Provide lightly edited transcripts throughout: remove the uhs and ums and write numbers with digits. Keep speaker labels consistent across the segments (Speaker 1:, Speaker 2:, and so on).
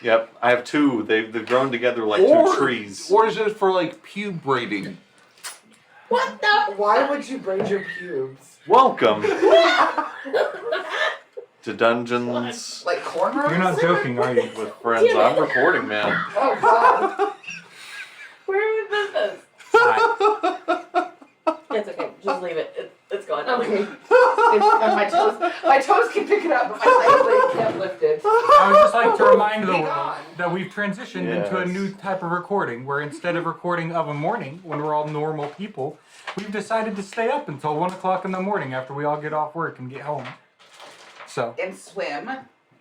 Speaker 1: Yep, I have two. They've grown together like two trees.
Speaker 2: Or is it for like pube braiding?
Speaker 3: What the?
Speaker 4: Why would you braid your pubes?
Speaker 1: Welcome to Dungeons
Speaker 4: Like cornrows?
Speaker 5: You're not joking, are you?
Speaker 1: with Friends. I'm recording, man.
Speaker 4: Oh god.
Speaker 3: Where was this? It's okay. Just leave it. It's gone.
Speaker 4: Okay. My toes can pick it up, but my legs can't lift it.
Speaker 5: I would just like to remind the
Speaker 4: Be
Speaker 5: world
Speaker 4: gone.
Speaker 5: that we've transitioned into a
Speaker 1: Yes.
Speaker 5: new type of recording where instead of recording of a morning when we're all normal people, we've decided to stay up until 1 o'clock in the morning after we all get off work and get home. So,
Speaker 4: And swim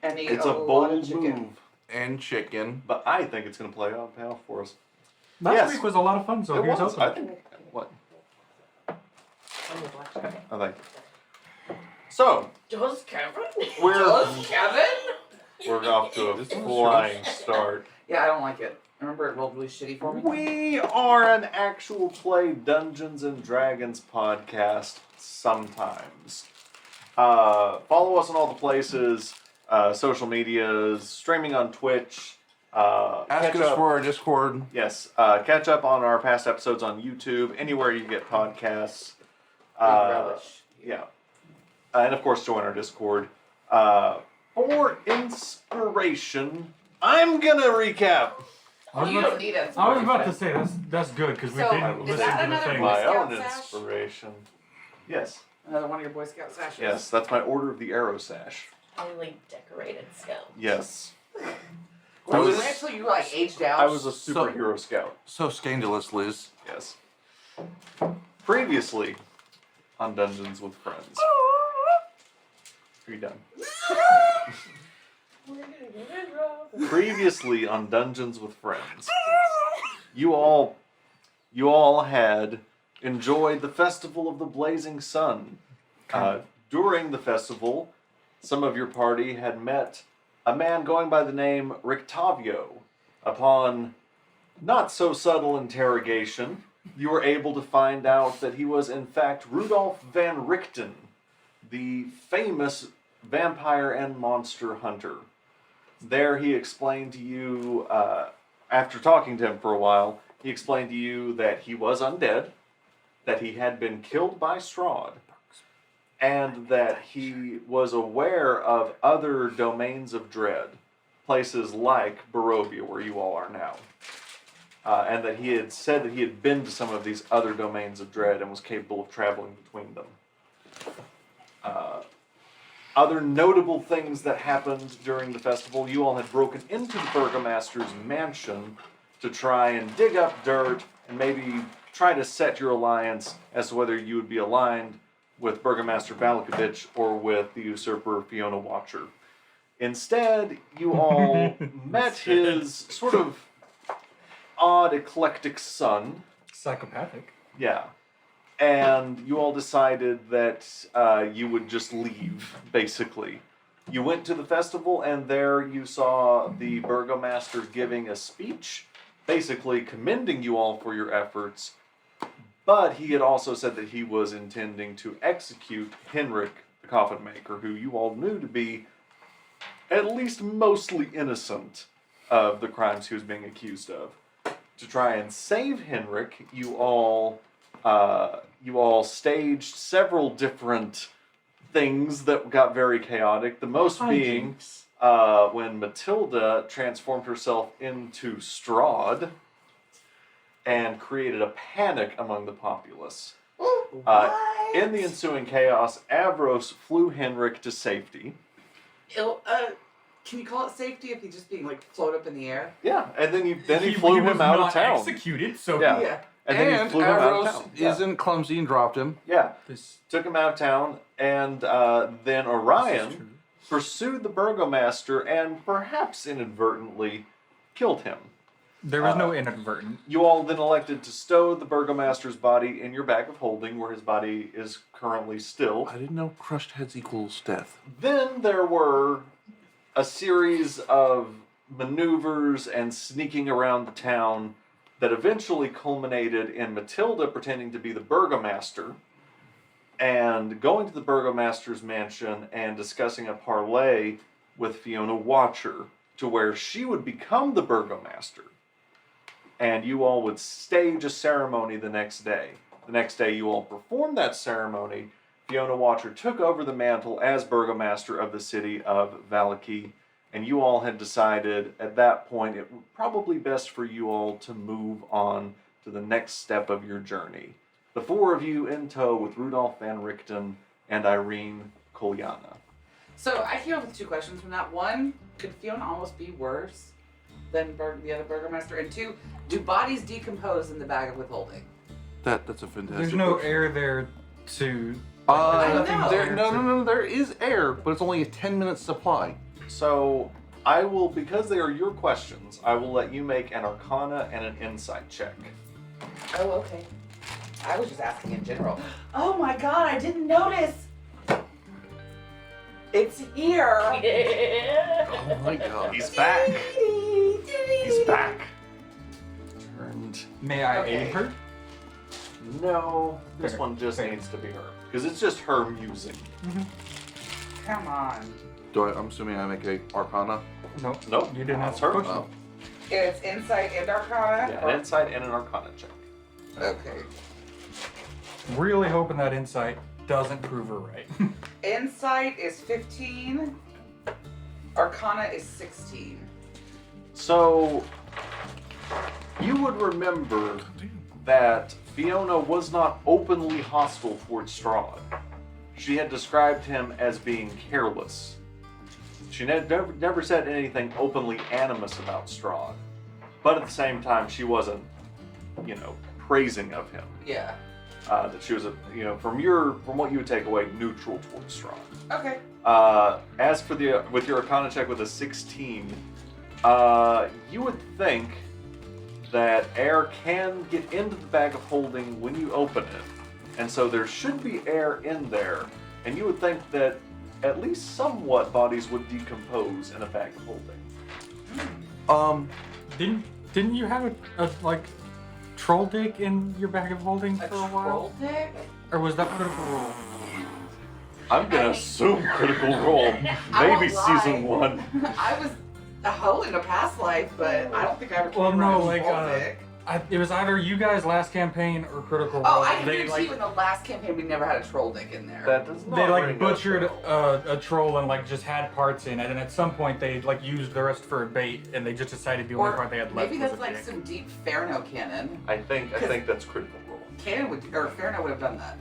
Speaker 4: and eat
Speaker 1: It's
Speaker 4: a
Speaker 1: a
Speaker 4: lot of
Speaker 1: bold
Speaker 4: chicken.
Speaker 1: move,
Speaker 2: And chicken.
Speaker 1: but I think it's going to play out for us.
Speaker 5: last
Speaker 1: Yes.
Speaker 5: week was a lot of fun, so
Speaker 1: It
Speaker 5: here's
Speaker 1: was.
Speaker 5: hoping.
Speaker 1: I think. What? I like it. So,
Speaker 3: Does Kevin?
Speaker 1: We're-
Speaker 3: Does Kevin?
Speaker 1: we're off to a
Speaker 2: This is
Speaker 1: flying start.
Speaker 4: Yeah, I don't like it. Remember it rolled really shitty for me?
Speaker 1: We are an actual play Dungeons and Dragons podcast sometimes. Follow us on all the places, social medias, streaming on Twitch.
Speaker 2: Ask
Speaker 1: catch
Speaker 2: us
Speaker 1: up-
Speaker 2: for our Discord.
Speaker 1: Yes, catch up on our past episodes on YouTube, anywhere you get podcasts.
Speaker 4: Big relish.
Speaker 1: Yeah. And of course, join our Discord. For inspiration, I'm gonna recap
Speaker 5: I was
Speaker 4: You
Speaker 5: about
Speaker 4: don't need it.
Speaker 5: I was about to say that's good because we
Speaker 4: So,
Speaker 5: didn't
Speaker 4: is
Speaker 5: listen
Speaker 4: that
Speaker 5: to the
Speaker 4: another
Speaker 5: thing.
Speaker 4: Boy
Speaker 1: my
Speaker 4: Scout
Speaker 1: own
Speaker 4: sash?
Speaker 1: inspiration. Yes,
Speaker 4: Another one of your Boy Scout sashes.
Speaker 1: yes, that's my Order of the Arrow sash.
Speaker 3: Highly decorated scout.
Speaker 1: Yes,
Speaker 4: Well,
Speaker 2: was-
Speaker 4: wait until you like aged out.
Speaker 1: I was a superhero scout.
Speaker 2: So scandalous, Liz.
Speaker 1: Yes. Previously on Dungeons with Friends. Are you done? Previously on Dungeons with Friends, you all had enjoyed the Festival of the Blazing Sun. During the festival, some of your party had met a man going by the name Rictavio. Upon not so subtle interrogation, you were able to find out that he was in fact Rudolf van Richten, the famous vampire and monster hunter. There he explained to you, after talking to him for a while, he explained to you that he was undead, that he had been killed by Strahd, and that he was aware of other domains of dread, places like Barovia, where you all are now. And that he had said that he had been to some of these other domains of dread and was capable of traveling between them. Other notable things that happened during the festival, you all had broken into the Burgomaster's mansion to try and dig up dirt and maybe try to set your alliance as to whether you would be aligned with Burgomaster Valkovich or with the usurper Fiona Watcher. Instead, you all met his sort of odd, eclectic son.
Speaker 5: Psychopathic.
Speaker 1: Yeah. And you all decided that you would just leave, basically. You went to the festival, and there you saw the Burgomaster giving a speech, basically commending you all for your efforts. But he had also said that he was intending to execute Henrik, the Coffin Maker, who you all knew to be at least mostly innocent of the crimes he was being accused of. To try and save Henrik, you all staged several different things that got very chaotic. The most being when Matilda transformed herself into Strahd and created a panic among the populace. In the ensuing chaos, Avros flew Henrik to safety.
Speaker 4: Can you call it safety if he's just being like float up in the air?
Speaker 1: Yeah, and then he flew him out of town.
Speaker 5: Executed, so
Speaker 1: Yeah.
Speaker 4: Yeah.
Speaker 1: And then he flew him out of
Speaker 2: Avros
Speaker 1: town. Yeah.
Speaker 2: isn't clumsy and dropped him.
Speaker 1: Yeah.
Speaker 5: this
Speaker 1: Took him out of town, and then
Speaker 5: is
Speaker 1: Orion
Speaker 5: true.
Speaker 1: pursued the Burgomaster and perhaps inadvertently killed him.
Speaker 5: There was no inadvertent.
Speaker 1: You all then elected to stow the Burgomaster's body in your bag of holding, where his body is currently still.
Speaker 2: I didn't know crushed heads equals death.
Speaker 1: Then there were a series of maneuvers and sneaking around the town that eventually culminated in Matilda pretending to be the Burgomaster and going to the Burgomaster's mansion and discussing a parlay with Fiona Watcher to where she would become the burgomaster. And you all would stage a ceremony the next day. The next day, you all performed that ceremony. Fiona Watcher took over the mantle as burgomaster of the city of Valaki, and you all had decided at that point it would probably best for you all to move on to the next step of your journey. The four of you in tow with Rudolph Van Richten and Irene Kolyana.
Speaker 4: So I came up with two questions from that. One, could Fiona almost be worse than the other burgomaster? And two, do bodies decompose in the bag of withholding?
Speaker 2: That's a fantastic.
Speaker 5: There's no
Speaker 2: question.
Speaker 5: air there to.
Speaker 4: I
Speaker 5: nothing
Speaker 4: know.
Speaker 5: there to-
Speaker 2: No. There is air, but it's only a 10-minute supply.
Speaker 1: So I will, because they are your questions, I will let you make an Arcana and an Insight check.
Speaker 4: Oh, okay. I was just asking in general. Oh my god, I didn't notice. It's here.
Speaker 2: Oh my god.
Speaker 1: He's back. He's back. Turned.
Speaker 5: May I
Speaker 4: Okay.
Speaker 5: aid her?
Speaker 1: No, this
Speaker 5: Fair,
Speaker 1: one just
Speaker 5: fair.
Speaker 1: needs to be her. Because it's just her musing.
Speaker 4: Come on.
Speaker 2: I'm assuming I make a Arcana.
Speaker 5: Nope.
Speaker 1: Nope.
Speaker 5: You didn't
Speaker 1: That's
Speaker 5: ask
Speaker 1: her.
Speaker 5: a question.
Speaker 4: It's insight and arcana?
Speaker 1: Yeah, an Insight and an Arcana check.
Speaker 4: Okay.
Speaker 5: Really hoping that insight doesn't prove her right.
Speaker 4: Insight is 15. Arcana is 16.
Speaker 1: So, you would remember that Fiona was not openly hostile towards Strahd. She had described him as being careless. She never said anything openly animus about Strahd. But at the same time, she wasn't, praising of him.
Speaker 4: Yeah.
Speaker 1: That she was, from what you would take away, neutral towards Strahd.
Speaker 4: Okay.
Speaker 1: As for with your Arcana check with a 16, you would think that air can get into the bag of holding when you open it, and so there should be air in there, and you would think that at least somewhat bodies would decompose in a bag of holding.
Speaker 5: Didn't you have a troll dick in your bag of holding for a while?
Speaker 4: troll dick?
Speaker 5: Or was that Critical Role?
Speaker 1: I'm gonna assume Critical Role,
Speaker 4: I won't
Speaker 1: maybe
Speaker 4: lie.
Speaker 1: season 1.
Speaker 4: I was a hoe in a past life, but I don't think I ever came
Speaker 5: Well, no,
Speaker 4: around
Speaker 5: like,
Speaker 4: troll dick.
Speaker 5: It was either you guys last campaign or Critical Role.
Speaker 4: Oh, I can
Speaker 5: They,
Speaker 4: guarantee you in the last campaign we never had a troll dick in there.
Speaker 1: That does not
Speaker 5: They
Speaker 1: ring a
Speaker 5: butchered
Speaker 1: bell.
Speaker 5: a troll and just had parts in it, and at some point they used the rest for a bait, and they just decided the only
Speaker 4: or
Speaker 5: part they had left
Speaker 4: maybe
Speaker 5: was
Speaker 4: that's
Speaker 5: a
Speaker 4: like
Speaker 5: dick.
Speaker 4: some deep Ferno canon.
Speaker 1: I think that's Critical Role.
Speaker 4: Canon would, or Ferno would have done that.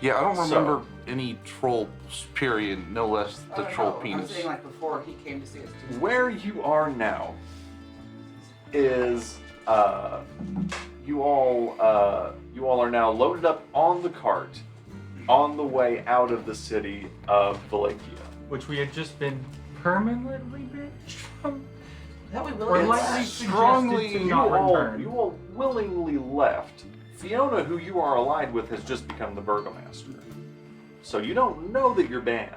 Speaker 2: Yeah, I don't
Speaker 1: So-
Speaker 2: remember any trolls, period, no less the
Speaker 4: Oh,
Speaker 2: troll
Speaker 4: no, I'm
Speaker 2: penis.
Speaker 4: saying like before he came to see us.
Speaker 1: Where you are now is you all are now loaded up on the cart on the way out of the city of Valakia.
Speaker 5: Which we had just been permanently banished from?
Speaker 4: That we will
Speaker 5: Or
Speaker 4: get
Speaker 5: lightly
Speaker 4: that.
Speaker 5: suggested to
Speaker 1: You
Speaker 5: not return.
Speaker 1: all willingly left. Fiona, who you are allied with, has just become the burgomaster. So you don't know that you're banned.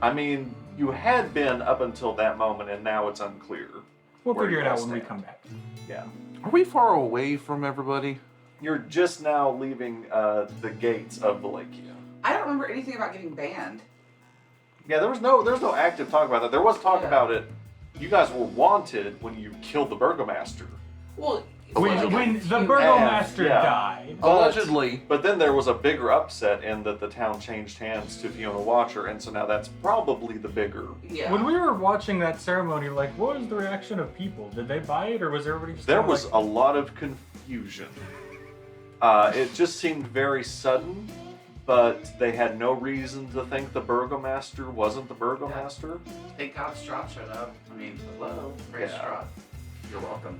Speaker 1: I mean, you had been up until that moment, and now it's unclear.
Speaker 5: We'll
Speaker 1: where
Speaker 5: figure
Speaker 1: you
Speaker 5: it
Speaker 1: all
Speaker 5: out when we
Speaker 1: stand.
Speaker 5: come back.
Speaker 1: Yeah.
Speaker 2: Are we far away from everybody?
Speaker 1: You're just now leaving the gates of Valakia.
Speaker 4: I don't remember anything about getting banned.
Speaker 1: Yeah, there was no active talk about that. There was talk
Speaker 4: Yeah.
Speaker 1: about it. You guys were wanted when you killed the burgomaster.
Speaker 4: Well,
Speaker 5: When the burgomaster
Speaker 1: Yeah.
Speaker 5: died.
Speaker 1: But-
Speaker 2: Allegedly.
Speaker 1: But then there was a bigger upset in that the town changed hands to Fiona Watcher, and so now that's probably the bigger.
Speaker 4: yeah.
Speaker 5: When we were watching that ceremony, what was the reaction of people? Did they buy it, or was everybody just
Speaker 1: There
Speaker 5: kinda
Speaker 1: was
Speaker 5: like,
Speaker 1: a lot of confusion. It just seemed very sudden, but they had no reason to think the burgomaster wasn't the burgomaster.
Speaker 4: Thank God Strahd showed up. I mean, hello, praise
Speaker 1: Yeah.
Speaker 4: Strahd. You're welcome.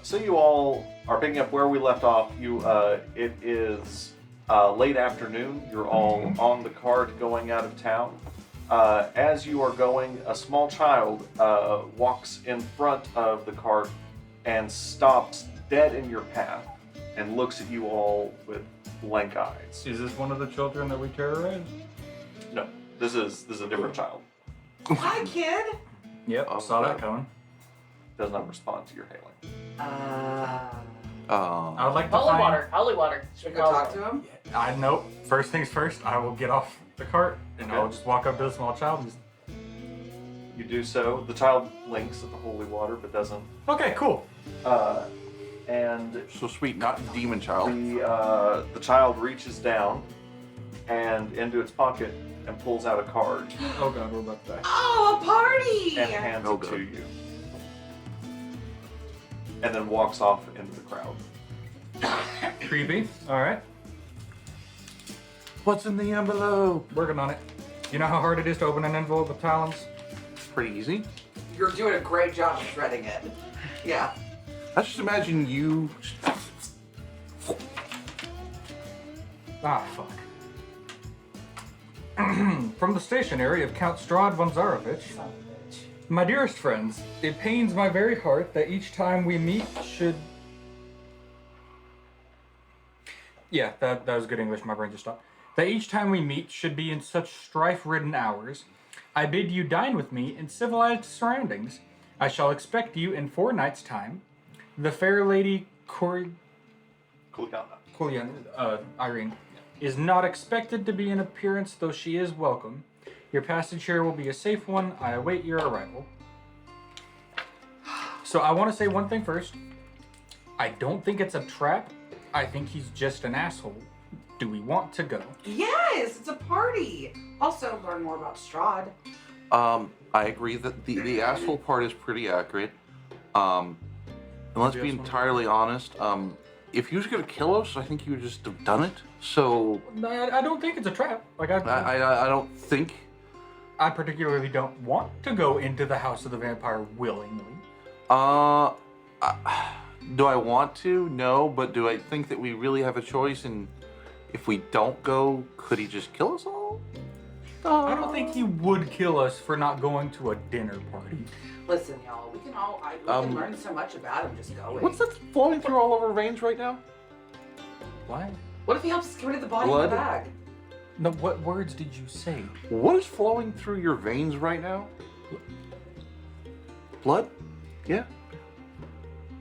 Speaker 1: So you all are picking up where we left off. It is late afternoon. You're all on the cart going out of town. As you are going, a small child walks in front of the cart and stops dead in your path and looks at you all with blank eyes.
Speaker 5: Is this one of the children that we terrorized?
Speaker 1: No, this is a different child.
Speaker 4: Hi, kid.
Speaker 5: Yep,
Speaker 2: Oh,
Speaker 5: saw that
Speaker 2: okay.
Speaker 5: coming.
Speaker 1: Does not respond to your hailing.
Speaker 5: I would like to
Speaker 3: Holy
Speaker 5: find...
Speaker 3: water. Holy water.
Speaker 4: Should we go talk to him?
Speaker 5: I know. First things first, I will get off the cart, and I'll
Speaker 1: Okay.
Speaker 5: just walk up to the small child and
Speaker 1: You do so. The child blinks at the holy water, but doesn't.
Speaker 5: Okay, cool.
Speaker 1: And
Speaker 2: So sweet, not demon child.
Speaker 1: the child reaches down and into its pocket and pulls out a card
Speaker 5: Oh god, we're about to die.
Speaker 4: Oh, a party!
Speaker 1: and hands
Speaker 2: Oh,
Speaker 1: it to
Speaker 2: God.
Speaker 1: you. And then walks off into the crowd.
Speaker 5: Creepy. Alright.
Speaker 2: What's in the envelope?
Speaker 5: Working on it. You know how hard it is to open an envelope with talons?
Speaker 2: Pretty easy.
Speaker 4: You're doing a great job of shredding it. Yeah.
Speaker 2: I just imagine you.
Speaker 5: Ah, fuck. From the stationery of Count Strahd von Zarovich. My dearest friends, it pains my very heart that each time we meet should... Yeah, that was good English, my brain just stopped. That each time we meet should be in such strife-ridden hours. I bid you dine with me in civilized surroundings. I shall expect you in 4 nights' time. The fair lady Irene, is not expected to be in appearance, though she is welcome. Your passage here will be a safe one. I await your arrival. So I want to say one thing first. I don't think it's a trap. I think he's just an asshole. Do we want to go?
Speaker 4: Yes, it's a party. Also, learn more about Strahd.
Speaker 2: I agree that the asshole part is pretty accurate. And let's be
Speaker 5: Yes, one.
Speaker 2: entirely honest. If he was gonna kill us, I think he would just have done it. So
Speaker 5: I don't think it's a trap. Like
Speaker 2: I don't think.
Speaker 5: I particularly don't want to go into the House of the Vampire willingly.
Speaker 2: Do I want to? No, but do I think that we really have a choice? And if we don't go, could he just kill us all?
Speaker 5: I don't think he would kill us for not going to a dinner party.
Speaker 4: Listen, y'all, we can learn so much about him just going.
Speaker 2: What's that flowing through all of our veins right now?
Speaker 5: What?
Speaker 4: What if he helps us get rid of the body
Speaker 2: Blood?
Speaker 4: in the bag?
Speaker 5: No, what words did you say?
Speaker 2: What is flowing through your veins right now? Blood? Yeah.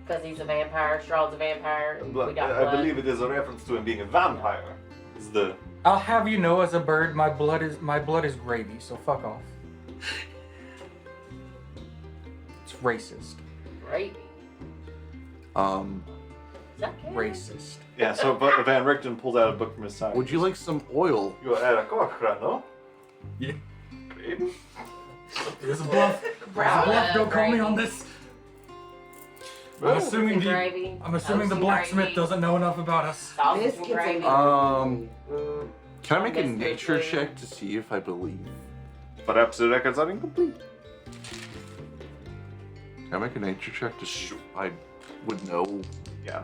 Speaker 3: Because he's a vampire, Strahd's a vampire, and we
Speaker 1: But
Speaker 3: got
Speaker 1: I
Speaker 3: blood.
Speaker 1: believe it is a reference to him being a vampire. Is the
Speaker 5: I'll have you know, as a bird, my blood is gravy. So fuck off. It's racist.
Speaker 3: Right? Is that okay?
Speaker 5: Racist.
Speaker 1: yeah. So but Van Richten pulls out a book from his side.
Speaker 2: Would you like some oil?
Speaker 1: You are a cockra, no?
Speaker 5: Yeah.
Speaker 1: Babe?
Speaker 5: It's a bluff.
Speaker 4: Brown?
Speaker 5: Bluff. Don't call me on this. I'm assuming
Speaker 3: And
Speaker 5: the
Speaker 3: gravy.
Speaker 5: blacksmith
Speaker 3: Gravy.
Speaker 5: doesn't know enough about us.
Speaker 3: Sausage
Speaker 4: This
Speaker 3: and
Speaker 4: kid's
Speaker 3: gravy.
Speaker 2: Can I make a
Speaker 3: Biscuit
Speaker 2: nature
Speaker 3: food.
Speaker 2: check to see if I believe?
Speaker 1: Perhaps the records are incomplete.
Speaker 2: Can I make a nature check to see if I would know?
Speaker 1: Yeah.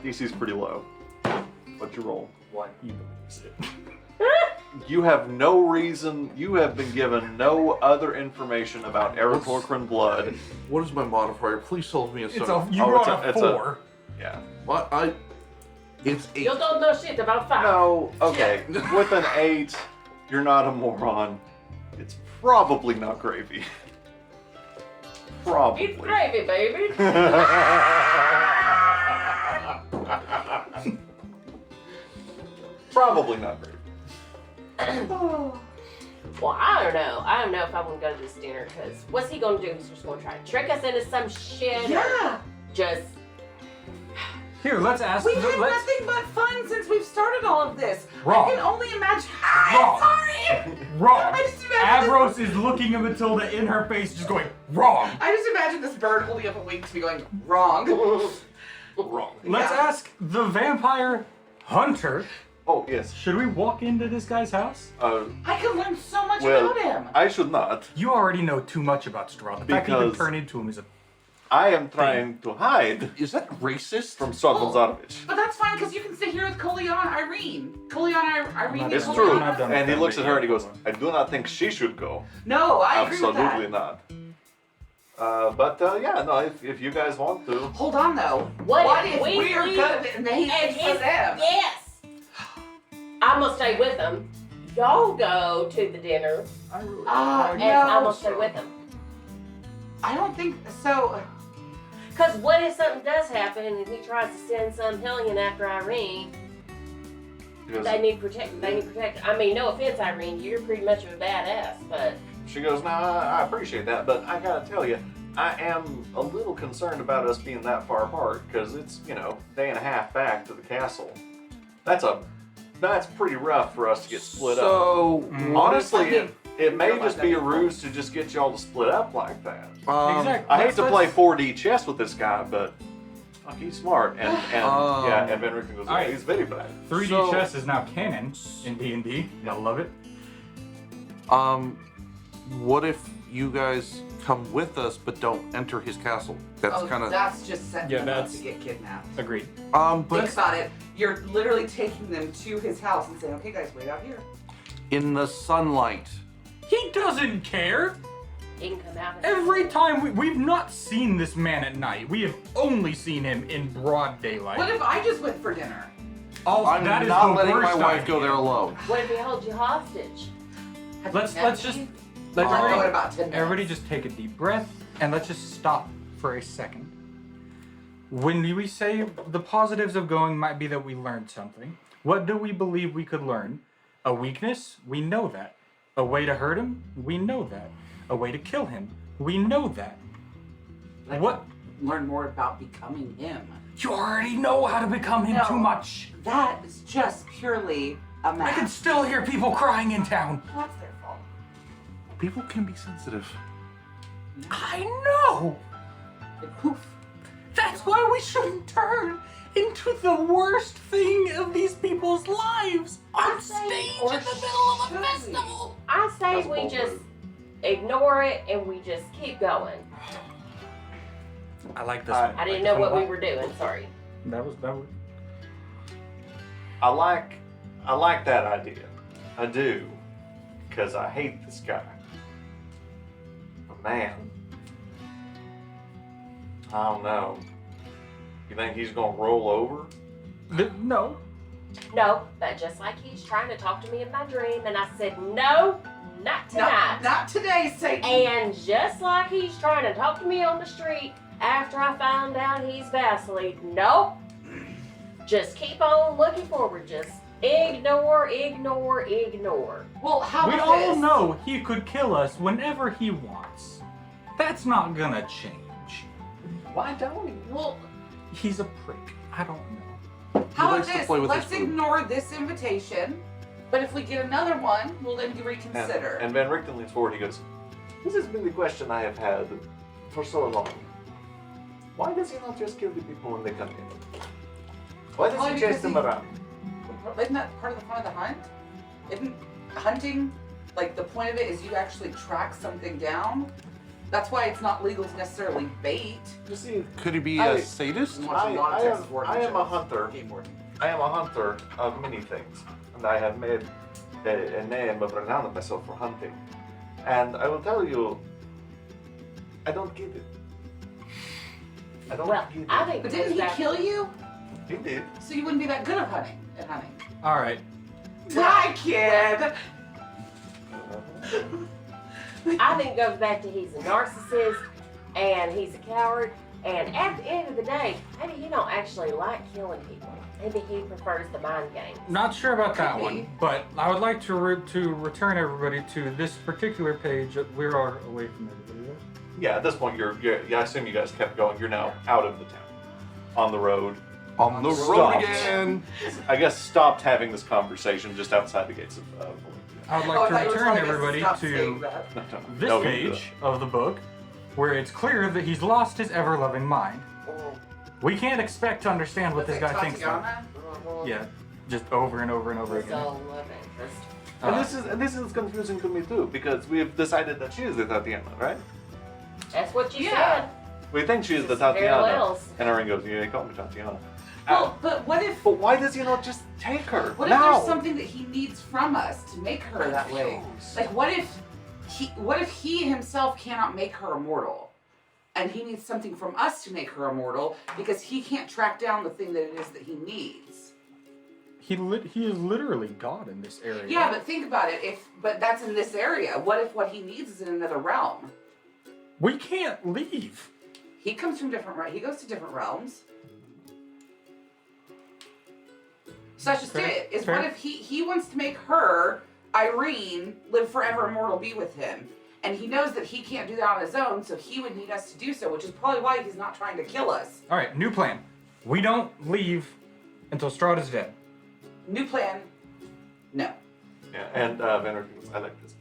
Speaker 1: DC's pretty low. What's your roll?
Speaker 5: What? You believes it.
Speaker 1: You have no reason. You have been given no other information about Eric Corcoran blood.
Speaker 2: What is my modifier? Please tell me a
Speaker 5: It's
Speaker 2: seven.
Speaker 5: a you
Speaker 1: Oh,
Speaker 5: got
Speaker 1: it's
Speaker 5: a
Speaker 1: a-
Speaker 5: 4.
Speaker 1: Yeah.
Speaker 2: What? It's 8.
Speaker 3: You don't know shit about fire.
Speaker 1: No. Okay. With an 8, you're not a moron. It's probably not gravy. Probably.
Speaker 3: It's gravy, baby.
Speaker 1: Probably not gravy.
Speaker 3: Well, I don't know. I don't know if I want to go to this dinner because what's he gonna do? He's just gonna try to trick us into some shit. Or
Speaker 4: Yeah.
Speaker 3: just
Speaker 5: Here, let's ask.
Speaker 4: We've had
Speaker 5: let's,
Speaker 4: nothing but fun since we've started all of this.
Speaker 5: Wrong.
Speaker 4: I can only imagine.
Speaker 5: Wrong.
Speaker 4: Sorry.
Speaker 5: Wrong.
Speaker 4: I just imagine
Speaker 5: Avros is looking at Matilda in her face, just going wrong.
Speaker 4: I just imagine this bird holding up a wing to be going wrong.
Speaker 1: Wrong.
Speaker 5: Let's
Speaker 4: Yeah.
Speaker 5: ask the vampire hunter.
Speaker 1: Oh yes.
Speaker 5: Should we walk into this guy's house?
Speaker 4: I can learn so much
Speaker 1: Well,
Speaker 4: about him.
Speaker 1: I should not.
Speaker 5: You already know too much about Strahd. The fact that you
Speaker 1: Because-
Speaker 5: can turn into him is a.
Speaker 1: I am trying to hide
Speaker 2: Is that racist?
Speaker 1: from Strahd von Zarovich.
Speaker 4: But that's fine because you can sit here with Colion Irene. Irene.
Speaker 5: not
Speaker 1: It's
Speaker 5: done.
Speaker 1: true.
Speaker 5: I'm not done.
Speaker 1: And he looks at her and he goes, I do not think she should go.
Speaker 4: No, I agree with
Speaker 1: Absolutely
Speaker 4: that.
Speaker 1: not. But yeah, no, if you guys want to.
Speaker 4: Hold on though.
Speaker 3: What
Speaker 4: if
Speaker 3: if we
Speaker 4: we're
Speaker 3: leave
Speaker 4: good and they
Speaker 3: and
Speaker 4: for them?
Speaker 3: yes. I'm gonna stay with them. Y'all go to the dinner,
Speaker 4: No.
Speaker 3: and I'm gonna stay with them.
Speaker 4: I don't think so.
Speaker 3: Cause what if something does happen and he tries to send some hellion after Irene?
Speaker 1: He goes,
Speaker 3: They need protect. I mean, no offense, Irene, you're pretty much of a badass, but
Speaker 1: she goes, "No, I appreciate that, but I gotta tell you, I am a little concerned about us being that far apart because it's day and a half back to the castle. That's pretty rough for us to get split up.
Speaker 2: So
Speaker 1: Honestly, it may
Speaker 4: Don't let
Speaker 1: just
Speaker 4: that
Speaker 1: be a
Speaker 4: get
Speaker 1: ruse to just get y'all to split up like that.
Speaker 5: Exactly.
Speaker 1: I hate to play
Speaker 5: Let's-
Speaker 1: 4D chess with this guy, but fuck, he's smart. And Van Richten goes,
Speaker 5: Alright.
Speaker 1: he's very bad.
Speaker 5: 3D
Speaker 2: So-
Speaker 5: chess is now canon in D&D. I love it.
Speaker 2: What if you guys come with us but don't enter his castle? That's kind of
Speaker 4: That's just setting
Speaker 5: Yeah,
Speaker 4: them up
Speaker 5: that's-
Speaker 4: to get kidnapped.
Speaker 5: Agreed.
Speaker 2: but
Speaker 4: Think about it. You're literally taking them to his house and saying, "Okay, guys, wait out here."
Speaker 2: in the sunlight.
Speaker 5: He doesn't care.
Speaker 3: He can come out.
Speaker 5: Every time we've not seen this man at night. We have only seen him in broad daylight.
Speaker 4: What if I just went for dinner?
Speaker 5: Oh,
Speaker 2: I'm
Speaker 5: that is
Speaker 2: not
Speaker 5: the
Speaker 2: letting my
Speaker 5: worst
Speaker 2: wife
Speaker 5: idea.
Speaker 2: go there alone.
Speaker 3: What if he holds you hostage?
Speaker 4: Have
Speaker 5: Let's
Speaker 4: you met
Speaker 5: just
Speaker 4: me?
Speaker 5: let
Speaker 4: We're going
Speaker 5: everybody,
Speaker 4: about 10 minutes.
Speaker 5: everybody just take a deep breath and let's just stop for a second. When we say the positives of going might be that we learned something, what do we believe we could learn? A weakness? We know that. A way to hurt him? We know that. A way to kill him? We know that.
Speaker 4: Like,
Speaker 5: What?
Speaker 4: Learn more about becoming him.
Speaker 5: You already know how to become him
Speaker 4: No.
Speaker 5: too much.
Speaker 4: That is just purely a
Speaker 5: I
Speaker 4: mask.
Speaker 5: can still hear people crying in town.
Speaker 4: That's their fault.
Speaker 2: People can be sensitive.
Speaker 5: I know.
Speaker 4: Like, poof.
Speaker 5: That's why we shouldn't turn into the worst thing of these people's lives on stage in the middle of a
Speaker 4: should we?
Speaker 5: festival.
Speaker 3: I say
Speaker 1: That's a
Speaker 3: we
Speaker 1: bold
Speaker 3: just
Speaker 1: move.
Speaker 3: ignore it and we just keep going.
Speaker 5: I like this
Speaker 1: I-
Speaker 5: one.
Speaker 3: I didn't know what we were doing. Sorry.
Speaker 5: That was.
Speaker 1: I like that idea. I do. Because I hate this guy. But man, I don't know. You think he's gonna roll over?
Speaker 5: No.
Speaker 3: No, but just like he's trying to talk to me in my dream, and I said, no, not tonight.
Speaker 4: Not today, Satan.
Speaker 3: And just like he's trying to talk to me on the street after I found out he's Vasily, nope. Just keep on looking forward. Just ignore, ignore, ignore.
Speaker 4: Well, how
Speaker 5: We
Speaker 4: about
Speaker 5: all
Speaker 4: this?
Speaker 5: know he could kill us whenever he wants. That's not gonna change.
Speaker 1: Why don't he?
Speaker 4: Well,
Speaker 5: He's a prick. I don't know.
Speaker 4: how about
Speaker 2: likes to
Speaker 4: this?
Speaker 2: play with
Speaker 4: Let's
Speaker 2: his food.
Speaker 4: ignore this invitation, but if we get another one, we'll then reconsider.
Speaker 1: And Van Richten leans forward. He goes, "This has been the question I have had for so long. Why does he not just kill the people when they come in? Why does
Speaker 4: Probably
Speaker 1: he chase
Speaker 4: because
Speaker 1: them
Speaker 4: he-
Speaker 1: around?
Speaker 4: Isn't that part of the fun of the hunt? Isn't hunting, like, the point of it is you actually track something down? That's why it's not legal to necessarily bait.
Speaker 1: You see,
Speaker 2: Could he be
Speaker 1: I-
Speaker 2: a sadist?
Speaker 4: I'm watching a lot of
Speaker 1: I am-
Speaker 4: Texas Warden
Speaker 1: I am a
Speaker 4: shows.
Speaker 1: hunter.
Speaker 4: Game warden.
Speaker 1: I am a hunter of many things, and I have made a name of renown of myself for hunting. And I will tell you, I don't get it. I don't
Speaker 3: Well,
Speaker 1: get it.
Speaker 3: I think
Speaker 4: But didn't he
Speaker 3: that-
Speaker 4: kill you?
Speaker 1: He did.
Speaker 4: So you wouldn't be that good at hunting.
Speaker 5: All right.
Speaker 4: Die, kid!
Speaker 3: I think it goes back to he's a narcissist and he's a coward. And at the end of the day, maybe he don't actually like killing people. Maybe he prefers the mind game.
Speaker 5: Not sure about that
Speaker 4: Could
Speaker 5: one,
Speaker 4: be.
Speaker 5: but I would like to return everybody to this particular page. We're all away from everybody. Right?
Speaker 1: Yeah, at this point, yeah, I assume you guys kept going. You're now out of the town, on the road.
Speaker 2: On the road
Speaker 1: Stopped.
Speaker 2: again.
Speaker 1: I guess stopped having this conversation just outside the gates of Valencia.
Speaker 5: I would
Speaker 4: Oh, I
Speaker 5: like
Speaker 4: thought
Speaker 5: to
Speaker 4: you were
Speaker 5: return
Speaker 4: telling us
Speaker 5: everybody
Speaker 4: stop
Speaker 5: to
Speaker 4: saying that.
Speaker 5: this
Speaker 1: No, you do
Speaker 5: page of the book, where it's clear that he's lost his ever-loving mind. We can't expect to understand what this guy thinks of.
Speaker 4: Tatiana?
Speaker 5: Yeah, just over and over and over
Speaker 3: His
Speaker 5: again.
Speaker 3: own love interest.
Speaker 1: And this is confusing to me too, because we've decided that she is the Tatiana, right?
Speaker 3: That's what you
Speaker 4: Yeah.
Speaker 1: We think she is the
Speaker 3: Very
Speaker 1: Tatiana.
Speaker 3: well.
Speaker 1: And Irene goes, yeah, he called me Tatiana.
Speaker 4: Well, but what if
Speaker 1: But why does he not just take her?
Speaker 4: what if
Speaker 1: now?
Speaker 4: there's something that he needs from us to make her that way? Like what if he himself cannot make her immortal? And he needs something from us to make her immortal because he can't track down the thing that it is that he needs.
Speaker 5: He is literally God in this area.
Speaker 4: Yeah, but think about it. But that's in this area. What if what he needs is in another realm?
Speaker 5: We can't leave.
Speaker 4: He comes from he goes to different realms. So that's just
Speaker 5: Fair,
Speaker 4: it. Is
Speaker 5: fair.
Speaker 4: what if he wants to make her, Irene, live forever immortal, be with him. And he knows that he can't do that on his own, so he would need us to do so, which is probably why he's not trying to kill us.
Speaker 5: All right, new plan. We don't leave until Strahd is dead.
Speaker 4: New plan, no.
Speaker 1: Yeah, and Vanderbilt goes, I like this.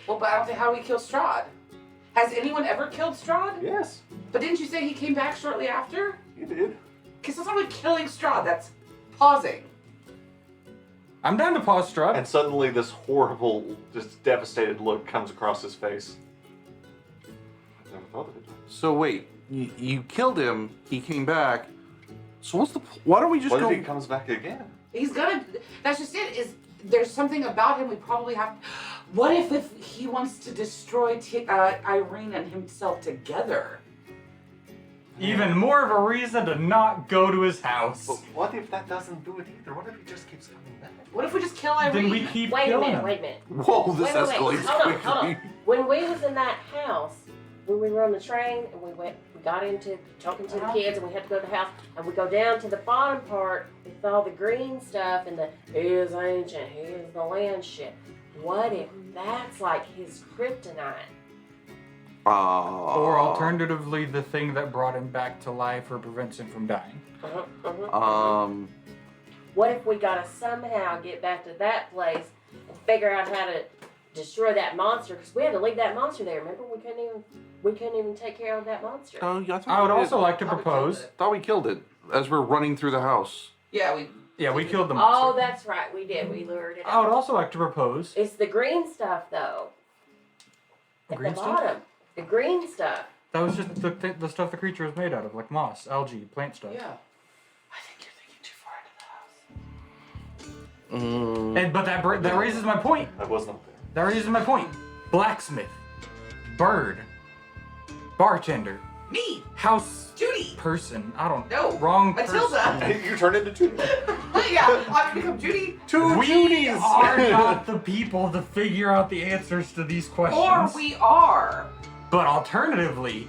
Speaker 4: Well, but I don't think how we kill Strahd. Has anyone ever killed Strahd?
Speaker 1: Yes,
Speaker 4: But didn't you say he came back shortly after?
Speaker 1: you did.
Speaker 4: Because that's not really killing Strahd, that's pausing.
Speaker 5: I'm down to pause Strahd.
Speaker 1: And suddenly this horrible, just devastated look comes across his face. I've never thought of it.
Speaker 2: So wait, you killed him. He came back. So what's the? Why don't we just
Speaker 1: What
Speaker 2: go?
Speaker 1: if he comes back again?
Speaker 4: He's gonna, that's just it, is there's something about him we probably have, what if he wants to destroy Irene and himself together?
Speaker 5: Even more of a reason to not go to his house.
Speaker 1: But what if that doesn't do it either? What if he just keeps coming back?
Speaker 4: What if we just kill Irene?
Speaker 5: Then we keep
Speaker 3: Wait a
Speaker 5: killing
Speaker 3: minute,
Speaker 5: him.
Speaker 3: wait a minute.
Speaker 2: Whoa, this
Speaker 3: Wait,
Speaker 2: escalates
Speaker 3: hold on,
Speaker 2: quickly.
Speaker 3: hold on. When we was in that house, when we were on the train and we got into talking to the kids and we had to go to the house and we go down to the bottom part with all the green stuff and the he is ancient, he is the land shit. What if that's like his kryptonite?
Speaker 5: Or alternatively, the thing that brought him back to life or prevents him from dying.
Speaker 3: What if we gotta somehow get back to that place and figure out how to destroy that monster? Because we had to leave that monster there. Remember, we couldn't even take care of that monster.
Speaker 2: Oh, yeah,
Speaker 5: I would also like to propose.
Speaker 2: Thought we killed it as we're running through the house.
Speaker 4: Yeah, we.
Speaker 5: Yeah, we killed the
Speaker 3: Oh,
Speaker 5: monster.
Speaker 3: that's right, we did. We lured it
Speaker 5: I would
Speaker 3: out.
Speaker 5: also like to propose.
Speaker 3: It's the green stuff, though. At
Speaker 5: Green
Speaker 3: the
Speaker 5: stuff?
Speaker 3: bottom. The green stuff.
Speaker 5: That was just the stuff the creature was made out of, like moss, algae, plant stuff.
Speaker 4: Yeah. I think you're thinking too far into the house.
Speaker 5: And but that raises my point.
Speaker 1: I was not there.
Speaker 5: That raises my point. Blacksmith, bird, bartender,
Speaker 4: Me!
Speaker 5: house
Speaker 4: Judy!
Speaker 5: person. I don't.
Speaker 4: No!
Speaker 5: Wrong person.
Speaker 4: Matilda!
Speaker 1: You turned into two.
Speaker 4: Yeah, I can become Judy.
Speaker 5: We are not the people to figure out the answers to these questions.
Speaker 4: Or we are.
Speaker 5: But alternatively,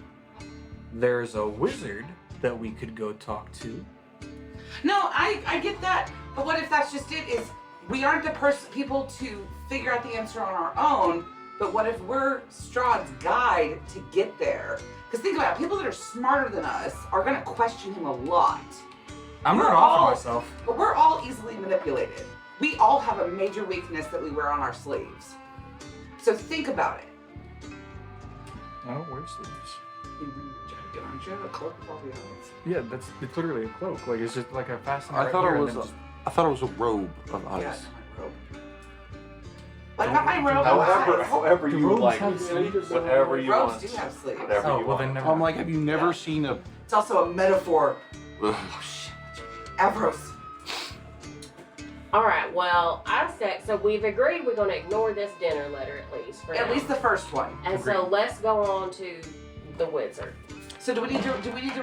Speaker 5: there's a wizard that we could go talk to.
Speaker 4: No, I get that. But what if that's just it? Is we aren't the people to figure out the answer on our own. But what if we're Strahd's guide to get there? Because think about it, people that are smarter than us are going to question him a lot.
Speaker 5: I'm
Speaker 4: We're
Speaker 5: not
Speaker 4: all-
Speaker 5: offering myself.
Speaker 4: But we're all easily manipulated. We all have a major weakness that we wear on our sleeves. So think about it.
Speaker 5: I don't wear sleeves.
Speaker 4: Don't you have a cloak probably else?
Speaker 5: Yeah, it's literally a cloak. Like it's just like a fastener.
Speaker 2: I
Speaker 5: right
Speaker 2: thought
Speaker 5: here
Speaker 2: it
Speaker 5: and
Speaker 2: was.
Speaker 5: then just-
Speaker 2: I thought it was a robe of
Speaker 4: Yeah,
Speaker 2: ice.
Speaker 4: it's my robe. I got my robe.
Speaker 1: However
Speaker 5: The
Speaker 1: you
Speaker 5: robes
Speaker 1: like,
Speaker 5: have sleeves.
Speaker 1: whatever you
Speaker 4: Robes
Speaker 1: want.
Speaker 4: do have sleeves.
Speaker 1: Whatever
Speaker 5: Oh
Speaker 1: you
Speaker 5: well,
Speaker 1: want.
Speaker 5: then never.
Speaker 2: I'm like, have you never
Speaker 4: Yeah.
Speaker 2: seen a?
Speaker 4: It's also a metaphor.
Speaker 2: Ugh.
Speaker 4: Oh shit. Avros.
Speaker 3: Alright, well, I said, so we've agreed we're going to ignore this dinner letter at least. For
Speaker 4: At
Speaker 3: now.
Speaker 4: least the first one.
Speaker 3: And so
Speaker 5: Agreed.
Speaker 3: let's go on to the wizard.
Speaker 4: So do we need to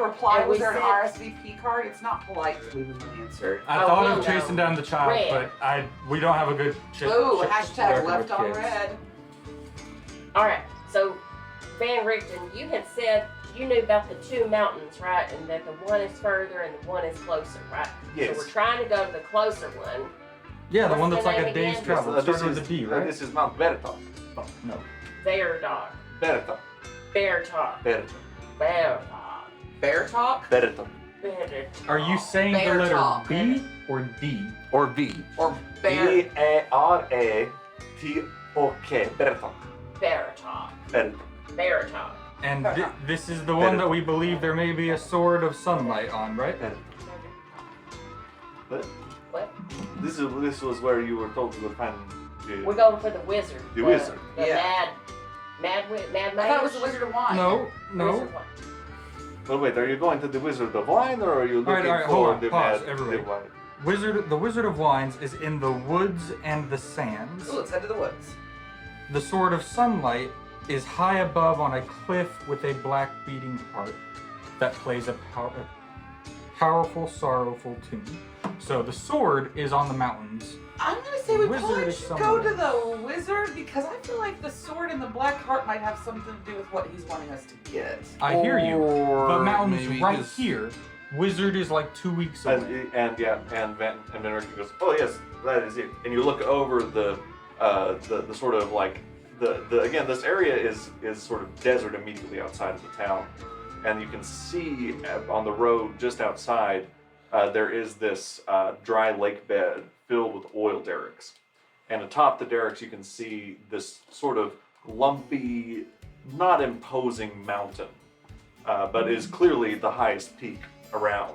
Speaker 4: reply?
Speaker 3: And
Speaker 4: Was
Speaker 3: we
Speaker 4: there an
Speaker 3: said-
Speaker 4: RSVP card? It's not polite to leave them an answer.
Speaker 5: I
Speaker 3: Oh,
Speaker 5: thought
Speaker 3: we
Speaker 5: of
Speaker 3: know.
Speaker 5: chasing down the child,
Speaker 3: Red.
Speaker 5: but we don't have a good.
Speaker 4: Ooh,
Speaker 5: record
Speaker 4: hashtag
Speaker 5: with
Speaker 4: left on
Speaker 5: kids.
Speaker 4: red.
Speaker 3: Alright, so Van Richten, you had said you knew about the two mountains, right? And that the one is further and the one is closer, right?
Speaker 1: Yes.
Speaker 3: So we're trying to go to the closer one.
Speaker 5: Yeah, the
Speaker 3: What's
Speaker 5: one that's
Speaker 3: the
Speaker 5: like a
Speaker 3: name
Speaker 5: day's
Speaker 3: again?
Speaker 5: travel.
Speaker 1: This
Speaker 5: Starting with a D, right?
Speaker 1: This is Mount Veritas.
Speaker 5: Oh, no.
Speaker 3: Bear dog.
Speaker 1: Veritas.
Speaker 3: Bear talk.
Speaker 1: Veritas.
Speaker 3: Bear talk.
Speaker 4: Bear talk
Speaker 1: Veritas.
Speaker 3: Bear
Speaker 5: Are you
Speaker 3: talk.
Speaker 5: saying
Speaker 4: Bear
Speaker 5: the letter
Speaker 4: talk.
Speaker 5: B or D?
Speaker 2: Or V.
Speaker 4: or bear?
Speaker 1: B-A-R-A-T-O-K. Veritas.
Speaker 3: Bear talk.
Speaker 1: Veritas.
Speaker 3: Bear talk.
Speaker 5: And this is the one that we believe there may be a sword of sunlight on, right?
Speaker 1: Veritas. But
Speaker 3: What?
Speaker 1: this was where you were told to go find
Speaker 3: We're going for the wizard.
Speaker 1: The wizard.
Speaker 3: The
Speaker 4: Yeah.
Speaker 3: mad
Speaker 4: I thought it was the
Speaker 3: mage.
Speaker 4: Wizard of Wine.
Speaker 5: No, no.
Speaker 3: Wizard one.
Speaker 1: But wait, are you going to the Wizard of Wine or are you looking
Speaker 5: Alright, hold
Speaker 1: for
Speaker 5: on,
Speaker 1: the
Speaker 5: pause,
Speaker 1: mad
Speaker 5: everybody.
Speaker 1: the wine?
Speaker 5: The Wizard of Wines is in the woods and the sands.
Speaker 4: Ooh, let's head to the woods.
Speaker 5: The Sword of Sunlight is high above on a cliff with a black beating heart that plays a powerful, sorrowful tune. So the sword is on the mountains.
Speaker 4: I'm gonna say we
Speaker 5: Wizard
Speaker 4: probably
Speaker 5: is
Speaker 4: should go
Speaker 5: somewhere
Speaker 4: to the wizard because I feel like the sword and the black heart might have something to do with what he's wanting us to get.
Speaker 5: I hear you,
Speaker 2: Or
Speaker 5: but mountains
Speaker 2: maybe
Speaker 5: right
Speaker 2: 'cause-
Speaker 5: here. Wizard is like 2 weeks away.
Speaker 1: And Van Richten goes, oh yes, that is it. And you look over the sort of like again, this area is sort of desert immediately outside of the town, and you can see on the road just outside there is this dry lake bed filled with oil derricks, and atop the derricks you can see this sort of lumpy, not imposing mountain, but is clearly the highest peak around.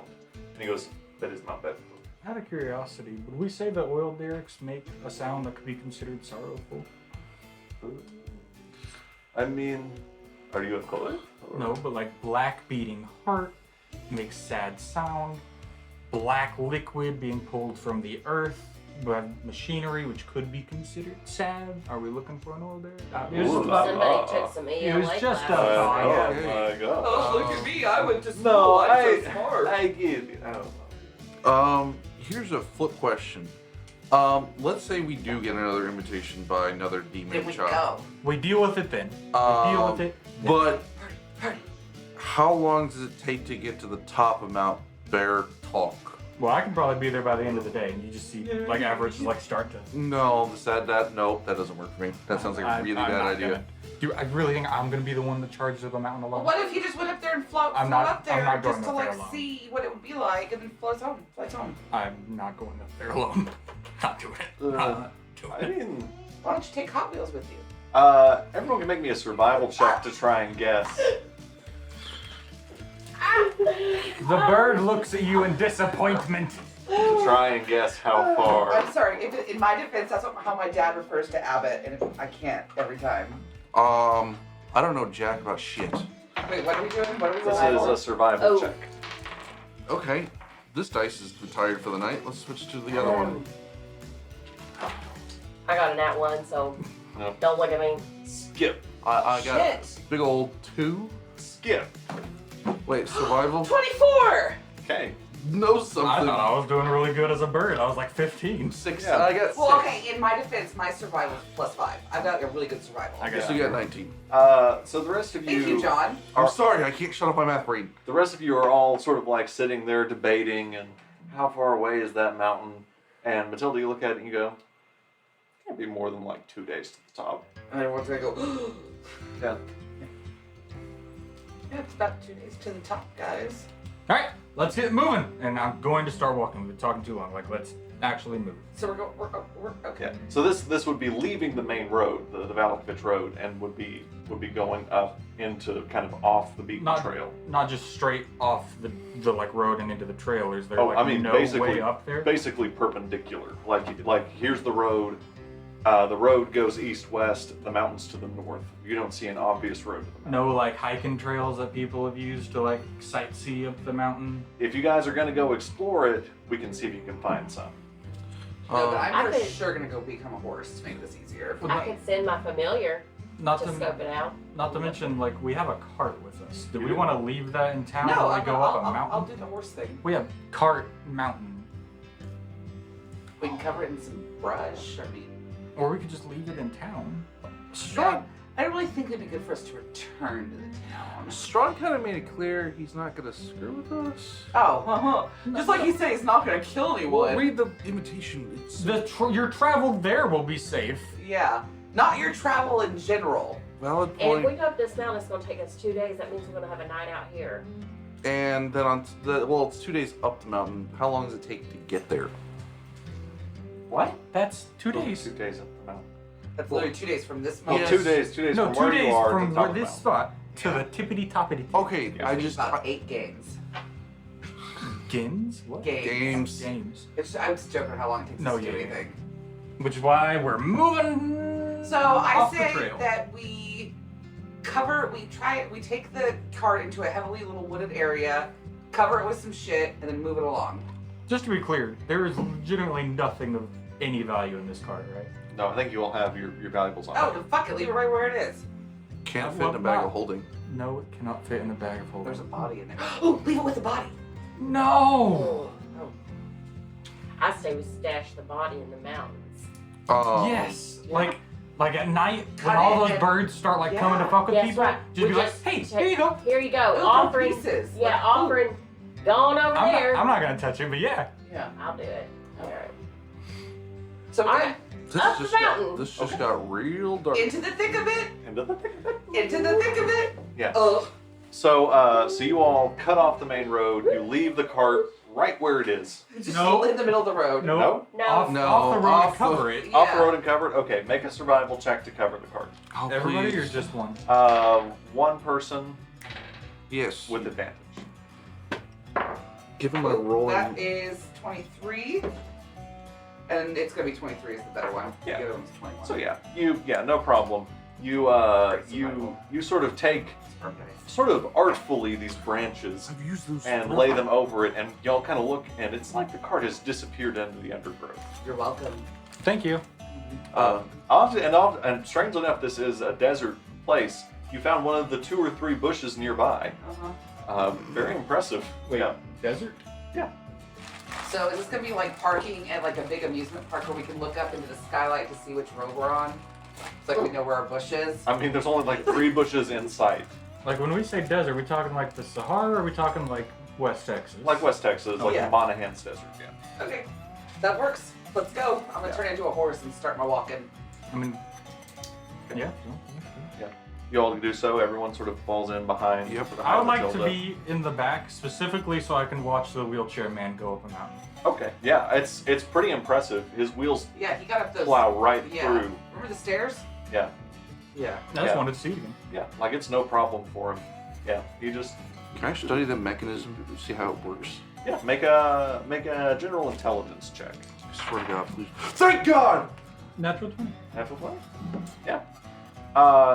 Speaker 1: And he goes, "That is Mount Bedford."
Speaker 5: Out of curiosity, would we say that oil derricks make a sound that could be considered sorrowful?
Speaker 1: I mean, are you a poet?
Speaker 5: No, but like black beating heart makes sad sound. Black liquid being pulled from the earth by machinery, which could be considered sad. Are we looking for an oil derrick? It was
Speaker 1: Ooh.
Speaker 5: just about,
Speaker 3: Somebody took some
Speaker 5: it was
Speaker 3: ELA
Speaker 5: just a
Speaker 3: classes.
Speaker 5: thought.
Speaker 1: Oh
Speaker 2: Okay.
Speaker 1: my god.
Speaker 4: Oh, look at me! I went to school.
Speaker 1: No,
Speaker 4: I'm so smart.
Speaker 1: I give you. I don't know.
Speaker 2: Here's a flip question. Let's say we do get another invitation by another demon
Speaker 4: There we
Speaker 2: child.
Speaker 4: go.
Speaker 5: We deal with it then. We deal with it.
Speaker 2: But
Speaker 4: Party.
Speaker 2: how long does it take to get to the top of Mount Bear Talk?
Speaker 5: Well, I can probably be there by the end of the day, and you just see like averages like start to.
Speaker 2: No, nope, that doesn't work for me. That sounds like a really bad idea.
Speaker 5: I really think I'm gonna be the one that charges of the mountain
Speaker 4: Well,
Speaker 5: alone.
Speaker 4: what if he just went up there and float
Speaker 5: I'm not-
Speaker 4: up there
Speaker 5: I'm not going
Speaker 4: just to
Speaker 5: up there
Speaker 4: like
Speaker 5: alone.
Speaker 4: see what it would be like and then flies home?
Speaker 5: I'm not going up there alone. Not doing it. Not doing
Speaker 1: I
Speaker 5: it.
Speaker 1: mean,
Speaker 4: Why don't you take Hot Wheels with you?
Speaker 1: everyone can make me a survival check to try and guess.
Speaker 5: The bird looks at you in disappointment.
Speaker 1: To try and guess how far.
Speaker 4: I'm sorry. In my defense, that's how my dad refers to Abbott, and I can't every time.
Speaker 2: I don't know jack about shit.
Speaker 4: Wait, what are we doing? What are we
Speaker 1: This
Speaker 4: rolling
Speaker 1: is
Speaker 4: for?
Speaker 1: a survival
Speaker 3: Oh.
Speaker 1: check.
Speaker 2: Okay, this dice is retired for the night. Let's switch to the other one.
Speaker 3: I got a nat 1, so
Speaker 1: Nope.
Speaker 3: don't look at me.
Speaker 1: Skip.
Speaker 2: I got
Speaker 4: Shit.
Speaker 2: big old 2.
Speaker 1: Skip.
Speaker 2: Wait, survival?
Speaker 4: 24.
Speaker 2: Okay, know
Speaker 5: I
Speaker 2: something.
Speaker 5: thought I was doing really good as a bird. I was like 15.
Speaker 2: 6.
Speaker 1: Yeah.
Speaker 2: I got 6.
Speaker 4: Well, okay. In my defense, my survival is +5. I've got a really good survival.
Speaker 5: I guess
Speaker 2: So you got 19.
Speaker 1: So the rest of
Speaker 4: Thank you, John.
Speaker 2: I'm sorry, I can't shut off my math brain.
Speaker 1: The rest of you are all sort of like sitting there debating and how far away is that mountain? And Matilda, you look at it and you go, can't be more than like 2 days to the top.
Speaker 4: And everyone's gonna go.
Speaker 1: Yeah.
Speaker 4: Yeah, it's about 2 days to the top, guys.
Speaker 5: All right, let's get moving. And I'm going to start walking. We've been talking too long. Like, let's actually move.
Speaker 4: So we're okay.
Speaker 1: Yeah. So this would be leaving the main road, the Valakvich road, and would be going up into kind of off the beaten
Speaker 5: Not
Speaker 1: trail.
Speaker 5: Not just straight off the like road and into the trail. Is there
Speaker 1: Oh,
Speaker 5: like
Speaker 1: I mean,
Speaker 5: no
Speaker 1: basically-
Speaker 5: way up there?
Speaker 1: Basically perpendicular. Like here's the road. The road goes east-west. The mountains to the north. You don't see an obvious road to the mountain.
Speaker 5: No like hiking trails that people have used to like sightsee up the mountain.
Speaker 1: If you guys are going to go explore it, we can see if you can find some.
Speaker 4: No, but I'm
Speaker 3: I
Speaker 4: for
Speaker 3: could-
Speaker 4: sure gonna go become a horse to make this easier.
Speaker 3: I can send my familiar
Speaker 5: Not
Speaker 3: to
Speaker 5: to
Speaker 3: scope it out.
Speaker 5: not to mention like we have a cart with us. Do we want to leave that in town
Speaker 4: No,
Speaker 5: while we
Speaker 4: I'll,
Speaker 5: go up a
Speaker 4: I'll,
Speaker 5: mountain?
Speaker 4: I'll do the horse thing.
Speaker 5: We have cart mountain,
Speaker 4: We can cover it in some brush. I mean,
Speaker 5: or we could just leave it in town.
Speaker 2: Strong,
Speaker 4: I don't really think it'd be good for us to return to the town.
Speaker 2: Strong kind of made it clear he's not gonna screw with us.
Speaker 4: Oh, just like he said, he's not gonna kill anyone.
Speaker 2: Read the invitation. It's
Speaker 5: Your travel there will be safe.
Speaker 4: Yeah, not your travel in general.
Speaker 2: valid
Speaker 3: And if we
Speaker 2: point.
Speaker 3: go up this mountain, it's going to take us 2 days. That means we're going to have a night out here.
Speaker 2: And then it's 2 days up the mountain. How long does it take to get there?
Speaker 5: What? That's 2 days.
Speaker 1: 2 days up the mountain.
Speaker 4: That's literally 2 days from this
Speaker 1: Well,
Speaker 4: moment.
Speaker 2: Yes.
Speaker 1: 2 days
Speaker 5: No,
Speaker 1: from
Speaker 5: 2
Speaker 1: where
Speaker 5: days
Speaker 1: you are
Speaker 5: from
Speaker 1: to the top
Speaker 5: where
Speaker 1: of the
Speaker 5: this
Speaker 1: mountain.
Speaker 5: spot to the tippity toppity.
Speaker 2: Okay,
Speaker 1: Yeah.
Speaker 2: I
Speaker 4: It's
Speaker 2: just
Speaker 4: about 8 games.
Speaker 5: Games? What?
Speaker 2: games.
Speaker 5: Games.
Speaker 4: I was joking how long it takes
Speaker 5: No,
Speaker 4: us to do
Speaker 5: yeah.
Speaker 4: anything.
Speaker 5: Which is why we're moving.
Speaker 4: So I
Speaker 5: off the
Speaker 4: say
Speaker 5: trail.
Speaker 4: that we take the cart into a heavily little wooded area, cover it with some shit, and then move it along.
Speaker 5: Just to be clear, there is legitimately nothing of any value in this cart, right?
Speaker 1: No, I think you all have your valuables on.
Speaker 4: Oh, then fuck it, leave it right where it is.
Speaker 2: Can't fit
Speaker 5: Well,
Speaker 2: in a bag
Speaker 5: not-
Speaker 2: of holding.
Speaker 5: No, it cannot fit in a bag of holding.
Speaker 4: There's a body in there. Oh, leave it with the body.
Speaker 5: No!
Speaker 3: Oh. I say we stash the body in the mountains.
Speaker 5: Yes! Like at night, when
Speaker 4: Cut
Speaker 5: all
Speaker 4: it
Speaker 5: those
Speaker 4: and-
Speaker 5: birds start like coming to
Speaker 4: Yeah.
Speaker 5: fuck with
Speaker 3: Yes,
Speaker 5: people,
Speaker 3: right.
Speaker 5: just
Speaker 3: We
Speaker 5: be like,
Speaker 3: just
Speaker 5: hey,
Speaker 3: take-
Speaker 5: here you go.
Speaker 3: Here you go.
Speaker 4: Little
Speaker 3: Offering.
Speaker 4: pieces.
Speaker 3: Yeah,
Speaker 4: Like,
Speaker 3: offering. Gone over there.
Speaker 5: I'm not gonna touch it, but yeah.
Speaker 4: Yeah.
Speaker 3: I'll do it. All right.
Speaker 4: So
Speaker 3: All right. Up the mountain.
Speaker 2: This just got real dark.
Speaker 4: Into the thick of it.
Speaker 1: Into the thick of it.
Speaker 4: Into the thick of it.
Speaker 1: Yes.
Speaker 4: Oh.
Speaker 1: So you all cut off the main road. You leave the cart right where it is.
Speaker 4: Just
Speaker 5: No.
Speaker 4: in the middle of the road.
Speaker 5: No.
Speaker 1: No?
Speaker 3: No.
Speaker 5: Off,
Speaker 2: No,
Speaker 5: off the road
Speaker 2: off
Speaker 5: to cover it.
Speaker 1: Off the
Speaker 4: Yeah.
Speaker 1: road and covered. Okay, make a survival check to cover the cart.
Speaker 2: Oh,
Speaker 5: Everybody
Speaker 2: please.
Speaker 5: or just one?
Speaker 1: One person
Speaker 2: Yes.
Speaker 1: with advantage.
Speaker 2: Give him a roll.
Speaker 4: That is 23. And it's gonna be 23 is the better one.
Speaker 1: Yeah.
Speaker 4: The other one's 21.
Speaker 1: So no problem. You sort of take sort of artfully these branches
Speaker 2: I've used those.
Speaker 1: and lay them over it, and y'all kind of look, and it's like the cart has disappeared into the undergrowth.
Speaker 4: You're welcome.
Speaker 5: Thank you.
Speaker 1: And strangely enough, this is a desert place. You found one of the 2 or 3 bushes nearby.
Speaker 4: Uh-huh.
Speaker 1: Very impressive.
Speaker 5: Wait,
Speaker 1: Yeah.
Speaker 5: desert?
Speaker 4: So is this gonna be like parking at like a big amusement park where we can look up into the skylight to see which road we're on? So like we know where our bush is?
Speaker 1: I mean, there's only like 3 bushes in sight.
Speaker 5: Like when we say desert, are we talking like the Sahara or are we talking like West Texas?
Speaker 1: Like West Texas, like
Speaker 4: Yeah.
Speaker 1: Monahan's desert, yeah.
Speaker 4: Okay. That works. Let's go. I'm gonna turn into a horse and start my walking.
Speaker 5: I mean, yeah.
Speaker 1: You all do so, everyone sort of falls in behind.
Speaker 2: Yep.
Speaker 1: behind
Speaker 5: I would like to
Speaker 1: Matilda.
Speaker 5: be in the back specifically so I can watch the wheelchair man go up a mountain.
Speaker 1: Okay, yeah, it's pretty impressive. His wheels
Speaker 4: Yeah, he got up those.
Speaker 1: plow right
Speaker 4: Yeah.
Speaker 1: through.
Speaker 4: Remember the stairs?
Speaker 1: Yeah,
Speaker 4: Yeah.
Speaker 5: I just
Speaker 1: Yeah.
Speaker 5: wanted to see it again.
Speaker 1: yeah, like it's no problem for him. Yeah, he just
Speaker 2: Can I study the mechanism to see how it works?
Speaker 1: make a general intelligence check.
Speaker 2: I swear to God, please.
Speaker 1: Thank God.
Speaker 5: Natural 20.
Speaker 1: Half of one? Yeah.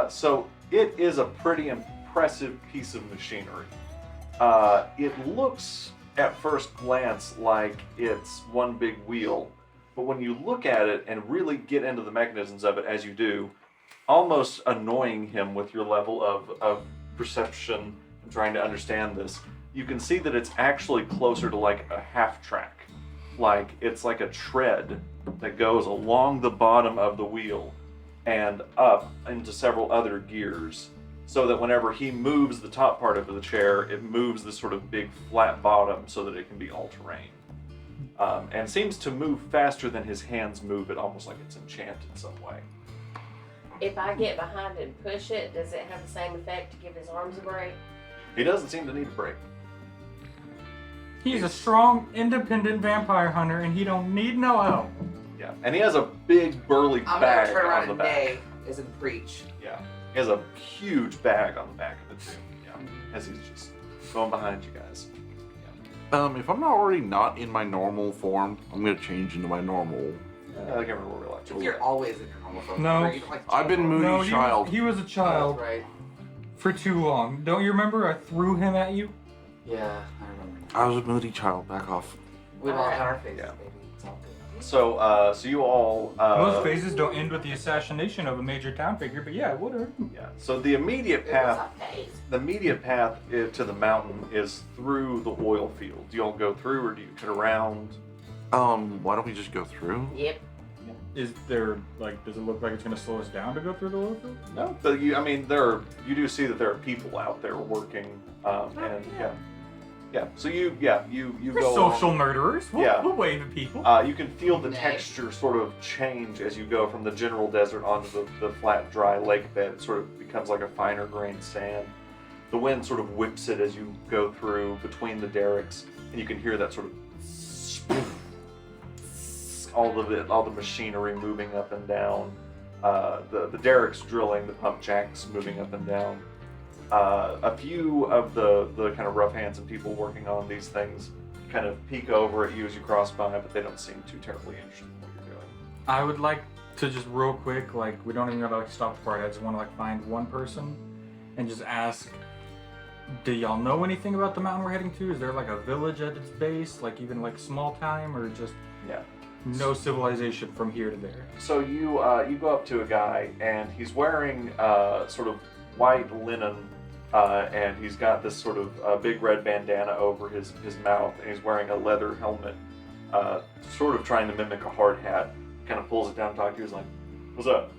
Speaker 1: So it is a pretty impressive piece of machinery. It looks at first glance like it's one big wheel, but when you look at it and really get into the mechanisms of it as you do, almost annoying him with your level of perception and trying to understand this, you can see that it's actually closer to like a half track. Like it's like a tread that goes along the bottom of the wheel and up into several other gears, so that whenever he moves the top part of the chair, it moves this sort of big flat bottom so that it can be all-terrain. And seems to move faster than his hands move it, almost like it's enchanted in some way.
Speaker 3: If I get behind and push it, does it have the same effect to give his arms a break?
Speaker 1: He doesn't seem to need a break.
Speaker 5: He's a strong, independent vampire hunter and he don't need no help.
Speaker 1: Yeah, and he has a big burly
Speaker 4: I'm gonna
Speaker 1: bag
Speaker 4: turn around
Speaker 1: on the
Speaker 4: and
Speaker 1: back.
Speaker 4: neigh as in preach.
Speaker 1: Yeah, he has a huge bag on the back of it too. Yeah, as he's just going behind you guys.
Speaker 2: If I'm not already not in my normal form, I'm gonna change into my normal.
Speaker 1: I can't remember what we're like.
Speaker 4: If you're always in your normal phone.
Speaker 5: No.
Speaker 4: number, you don't like
Speaker 2: I've been
Speaker 4: change
Speaker 2: Moody
Speaker 5: No,
Speaker 2: child.
Speaker 5: he was a
Speaker 4: one.
Speaker 5: child
Speaker 4: That's right.
Speaker 5: for too long. Don't you remember I threw him at you?
Speaker 4: Yeah, I remember.
Speaker 2: I was a moody child. Back off.
Speaker 4: We've all had our faces,
Speaker 1: Yeah.
Speaker 4: baby. It's all good.
Speaker 1: So you all.
Speaker 5: Most phases don't end with the assassination of a major town figure, but yeah, whatever.
Speaker 1: Yeah. So the immediate
Speaker 4: It was
Speaker 1: path,
Speaker 4: a phase.
Speaker 1: the immediate path to the mountain is through the oil field. Do you all go through, or do you cut around?
Speaker 2: Why don't we just go through?
Speaker 3: Yep.
Speaker 5: Is there, like, does it look like it's going to slow us down to go through the oil field?
Speaker 1: No, but you do see that there are people out there working, and yeah. So you
Speaker 5: We're
Speaker 1: go
Speaker 5: social
Speaker 1: along.
Speaker 5: murderers. We'll,
Speaker 1: Yeah.
Speaker 5: we'll wave at people.
Speaker 1: You can feel the
Speaker 4: Nice.
Speaker 1: texture sort of change as you go from the general desert onto the flat, dry lake bed. It sort of becomes like a finer grained sand. The wind sort of whips it as you go through between the derricks, and you can hear that sort of all the machinery moving up and down. The derricks drilling, the pump jacks moving up and down. A few of the kind of rough hands and people working on these things kind of peek over at you as you cross by, but they don't seem too terribly interested in what you're doing.
Speaker 5: I would like to just real quick, like, we don't even gotta like stop the party. I just want to like find one person and just ask, do y'all know anything about the mountain we're heading to? Is there like a village at its base, like even like small time, or just
Speaker 1: Yeah.
Speaker 5: no civilization from here to there?
Speaker 1: So you go up to a guy, and he's wearing sort of white linen, and he's got this sort of big red bandana over his mouth, and he's wearing a leather helmet, sort of trying to mimic a hard hat. Kind of pulls it down and talks to you. He's like, "What's up?"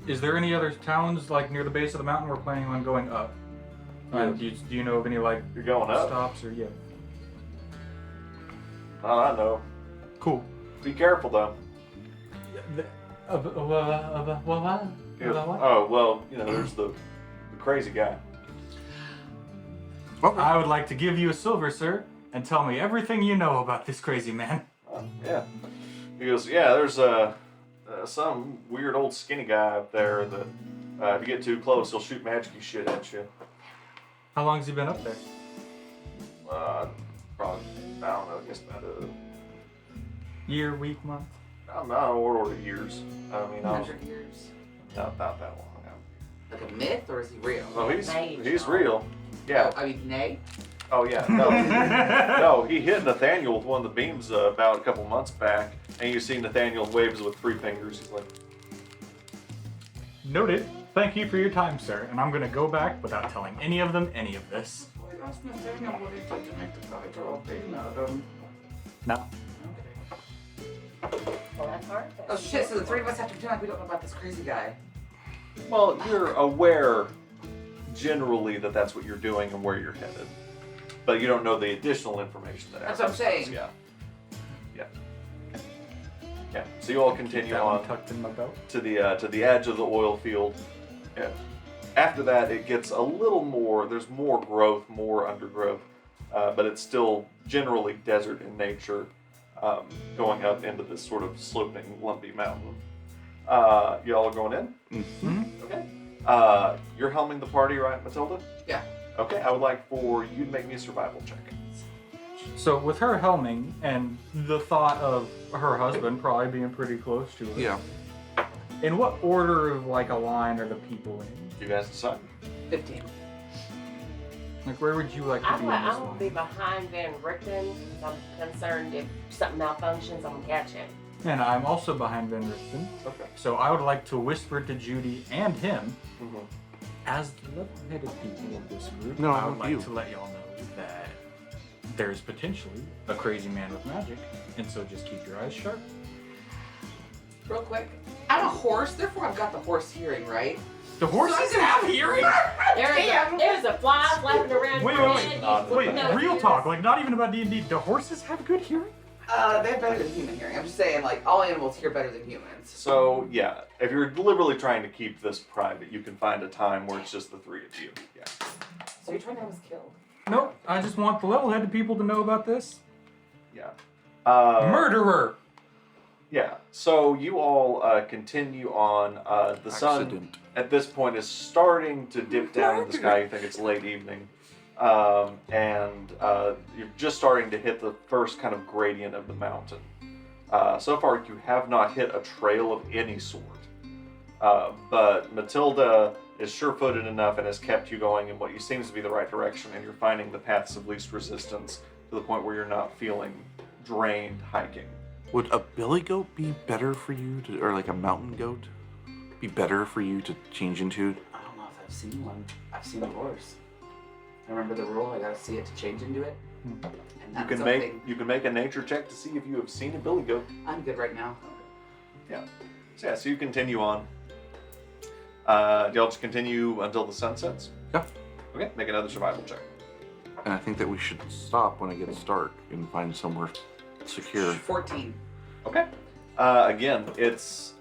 Speaker 5: Is there any other towns like near the base of the mountain we're planning on going up?
Speaker 1: Yes.
Speaker 5: Do you know of any like
Speaker 1: You're going up.
Speaker 5: stops or
Speaker 1: I don't know.
Speaker 5: Cool.
Speaker 1: Be careful though. Oh, well, there's the crazy guy.
Speaker 2: Okay.
Speaker 5: I would like to give you a silver, sir, and tell me everything you know about this crazy man.
Speaker 1: Yeah. He goes, yeah, there's some weird old skinny guy up there that if you get too close, he'll shoot magic-y shit at you.
Speaker 5: How long has he been up there?
Speaker 1: Probably, I don't know, I guess about
Speaker 5: Year, week, month?
Speaker 1: I'm not on order of years. I mean, I was
Speaker 4: 100 years.
Speaker 1: not that long.
Speaker 4: Like a myth, or is he real?
Speaker 1: No, he's
Speaker 3: Mage.
Speaker 1: real. Yeah.
Speaker 4: I mean, nay.
Speaker 1: Oh yeah. No. No, he hit Nathaniel with one of the beams about a couple months back, and you see Nathaniel waves with 3 fingers. He's like,
Speaker 5: Noted. Thank you for your time, sir, and I'm gonna go back without telling any of them any of this.
Speaker 4: I asked Nathaniel what he did to make the guy draw a beam out of him.
Speaker 5: No.
Speaker 3: Well, that's hard.
Speaker 4: Oh shit, so the 3 of us have to pretend like we don't know about this crazy guy.
Speaker 1: well, you're aware generally that that's what you're doing and where you're headed, but you don't know the additional information that.
Speaker 4: That's what I'm
Speaker 1: happens.
Speaker 4: saying.
Speaker 1: Yeah. Yeah. So you all continue
Speaker 5: That one
Speaker 1: on
Speaker 5: tucked in my belt.
Speaker 1: to the edge of the oil field. Yeah. After that, it gets a little more. There's more growth, more undergrowth, but it's still generally desert in nature, going up into this sort of sloping, lumpy mountain. Y'all are going in.
Speaker 5: Hmm?
Speaker 1: Okay. You're helming the party, right, Matilda?
Speaker 4: Yeah.
Speaker 1: Okay. I would like for you to make me a survival check.
Speaker 5: So with her helming and the thought of her husband probably being pretty close to her.
Speaker 2: Yeah.
Speaker 5: In what order of like a line are the people in?
Speaker 1: You guys decide.
Speaker 4: 15.
Speaker 5: Like where would you like to be in this
Speaker 3: I'm gonna be
Speaker 5: line?
Speaker 3: behind Van Richten because I'm concerned if something malfunctions, I'm gonna catch him.
Speaker 5: And I'm also behind Van Richten.
Speaker 1: Okay.
Speaker 5: So I would like to whisper to Judy and him,
Speaker 1: Mm-hmm.
Speaker 5: as the level-headed people of this group,
Speaker 2: No,
Speaker 5: I would like
Speaker 2: you.
Speaker 5: to let y'all know that there's potentially a crazy man with magic, and so just keep your eyes sharp.
Speaker 4: Real quick. I'm a horse, therefore I've got the horse hearing, right?
Speaker 5: The horses have hearing?
Speaker 3: There's a fly flapping around
Speaker 5: Wait,
Speaker 3: your
Speaker 5: wait,
Speaker 3: head.
Speaker 1: wait.
Speaker 3: You
Speaker 5: Wait,
Speaker 3: know,
Speaker 5: real
Speaker 3: ears.
Speaker 5: talk, like not even about D&D. Do horses have good hearing?
Speaker 4: They have better than human hearing. I'm just saying, like, all animals hear better than humans.
Speaker 1: So yeah, if you're deliberately trying to keep this private, you can find a time where it's just the 3 of you. Yeah.
Speaker 4: So you're trying to have us killed?
Speaker 5: Nope, I just want the level-headed people to know about this.
Speaker 1: Yeah.
Speaker 5: Murderer!
Speaker 1: Yeah. So you all continue on. The sun
Speaker 2: Accident.
Speaker 1: at this point is starting to dip down in the sky. You think it's late evening, and you're just starting to hit the first kind of gradient of the mountain. So far, you have not hit a trail of any sort, but Matilda is sure-footed enough and has kept you going in what you seems to be the right direction, and you're finding the paths of least resistance to the point where you're not feeling drained hiking.
Speaker 2: Would a billy goat be better for you to, or like a mountain goat, be better for you to change into?
Speaker 4: I don't know if I've seen one. I've seen a horse. I remember the rule, I gotta see it to change into it. And
Speaker 1: You
Speaker 4: that's
Speaker 1: can make a nature check to see if you have seen a billy goat.
Speaker 4: I'm good right now.
Speaker 1: So so you continue on. Y'all just continue until the sun sets?
Speaker 2: Yeah.
Speaker 1: Okay, make another survival check.
Speaker 2: And I think that we should stop when it gets dark and find somewhere secure.
Speaker 4: 14.
Speaker 1: Okay. Again, it's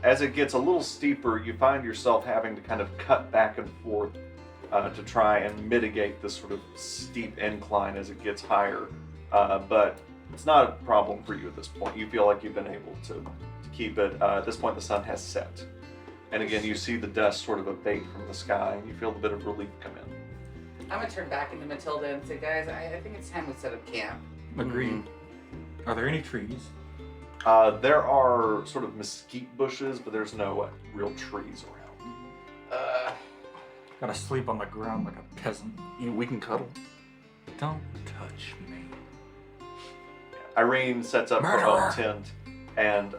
Speaker 1: as it gets a little steeper, you find yourself having to kind of cut back and forth to try and mitigate this sort of steep incline as it gets higher. But it's not a problem for you at this point. You feel like you've been able to keep it. At this point, the sun has set. And again, you see the dust sort of abate from the sky, and you feel a bit of relief come in.
Speaker 4: I'm gonna turn back into Matilda and say, guys, I think it's time we set up camp.
Speaker 5: Agreed. Are there any trees?
Speaker 1: There are sort of mesquite bushes, but there's no real trees around.
Speaker 5: Gotta sleep on the ground like a peasant.
Speaker 2: We can cuddle.
Speaker 5: Don't touch me.
Speaker 1: Irene sets up her
Speaker 5: Murderer!
Speaker 1: own tent, and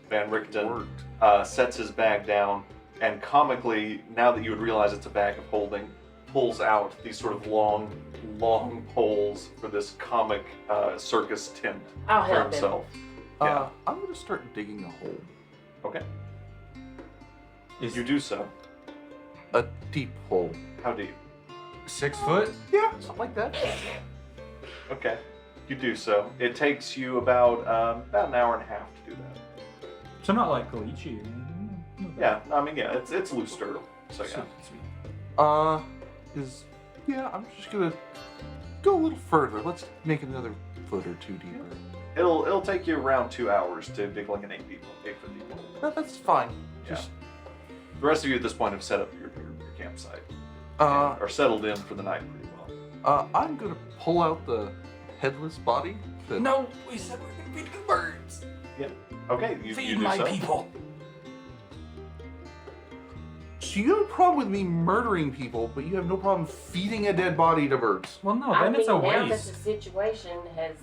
Speaker 1: Van Richten
Speaker 2: Worked.
Speaker 1: sets his bag down, and comically, now that you would realize it's a bag of holding, pulls out these sort of long poles for this comic circus tent
Speaker 3: I'll
Speaker 1: for
Speaker 3: help him.
Speaker 1: himself. Yeah.
Speaker 2: I'm gonna start digging a hole.
Speaker 1: Okay.
Speaker 5: Is
Speaker 1: You do so.
Speaker 2: A deep hole.
Speaker 1: How deep?
Speaker 5: 6 foot?
Speaker 2: Yeah, something like that.
Speaker 1: Okay. You do so. It takes you about an hour and a half to do that.
Speaker 5: So not like Kalichi.
Speaker 1: Yeah, I mean, yeah, it's loose dirt. So yeah.
Speaker 5: Sweet.
Speaker 2: I'm just gonna go a little further. Let's make it another foot or two deeper.
Speaker 1: It'll take you around 2 hours to dig like an 8 foot deep hole.
Speaker 2: That's fine.
Speaker 1: Yeah.
Speaker 2: Just
Speaker 1: The rest of you at this point have set up your campsite.
Speaker 2: uh,
Speaker 1: Are settled in for the night pretty well.
Speaker 2: I'm gonna pull out the headless body. That,
Speaker 5: No, we said we're gonna feed the birds.
Speaker 1: Okay, you
Speaker 5: Feed
Speaker 1: do
Speaker 5: my
Speaker 1: so.
Speaker 5: people.
Speaker 2: So you have a problem with me murdering people, but you have no problem feeding a dead body to birds.
Speaker 5: Well, no,
Speaker 3: I
Speaker 5: then
Speaker 3: mean,
Speaker 5: it's a
Speaker 3: now that the
Speaker 5: waste.
Speaker 3: situation has,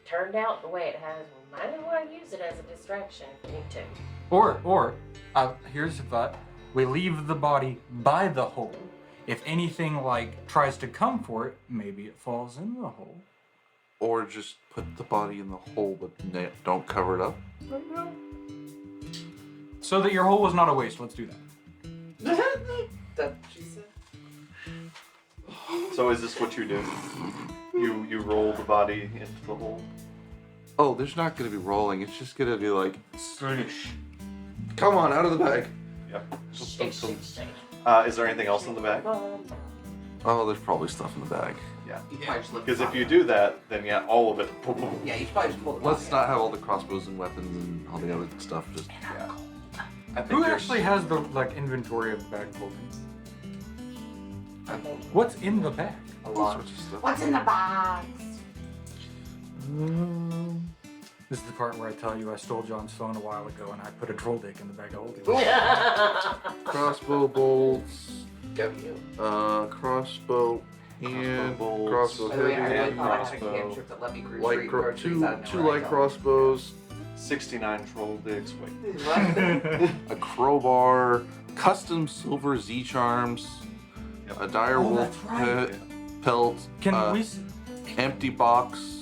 Speaker 3: turned out the way it has, we might as well use it as a distraction if we need to.
Speaker 5: Or, here's a thought: we leave the body by the hole. If anything tries to come for it, maybe it falls in the hole.
Speaker 2: Or just put the body in the hole, but don't cover it up.
Speaker 5: Right now. So that your hole was not a waste. Let's do that.
Speaker 4: That she said.
Speaker 1: So is this what you do? You roll the body into the hole?
Speaker 2: Oh, there's not gonna be rolling. It's just gonna be like, come on, out of the bag.
Speaker 1: Yep.
Speaker 3: Shake, shake, shake.
Speaker 1: Is there anything else in the bag?
Speaker 2: Oh, there's probably stuff in the bag.
Speaker 1: Yeah.
Speaker 4: You probably just look
Speaker 1: Because if
Speaker 4: fine.
Speaker 1: you do that, then yeah, all of it.
Speaker 4: Yeah, you should probably just pull the
Speaker 2: Let's
Speaker 4: body
Speaker 2: not
Speaker 4: out.
Speaker 2: have all the crossbows and weapons and all the other stuff. Just
Speaker 1: Yeah. I think
Speaker 5: Who
Speaker 1: there's-
Speaker 5: actually has the inventory of bag holdings?
Speaker 3: I think.
Speaker 5: What's in the bag?
Speaker 4: A
Speaker 2: all
Speaker 4: lot.
Speaker 2: sorts of stuff.
Speaker 4: What's in the box?
Speaker 5: This is the part where I tell you I stole John's phone a while ago and I put a troll dick in the bag of holding.
Speaker 2: Crossbow bolts,
Speaker 4: Go you.
Speaker 2: crossbow hand,
Speaker 1: bolts.
Speaker 2: crossbow
Speaker 4: By the way, I
Speaker 2: heavy,
Speaker 4: really
Speaker 1: hand
Speaker 4: thought I had a
Speaker 1: crossbow,
Speaker 4: cantrip that let me groove
Speaker 2: light
Speaker 4: trees
Speaker 2: two
Speaker 4: out of
Speaker 2: two
Speaker 4: nowhere.
Speaker 2: light crossbows,
Speaker 1: 69 troll dicks. Wait.
Speaker 2: a crowbar, custom silver Z charms,
Speaker 1: Yep.
Speaker 2: a dire
Speaker 5: Oh,
Speaker 2: wolf
Speaker 5: that's right.
Speaker 2: pelt,
Speaker 5: Can we,
Speaker 2: empty box.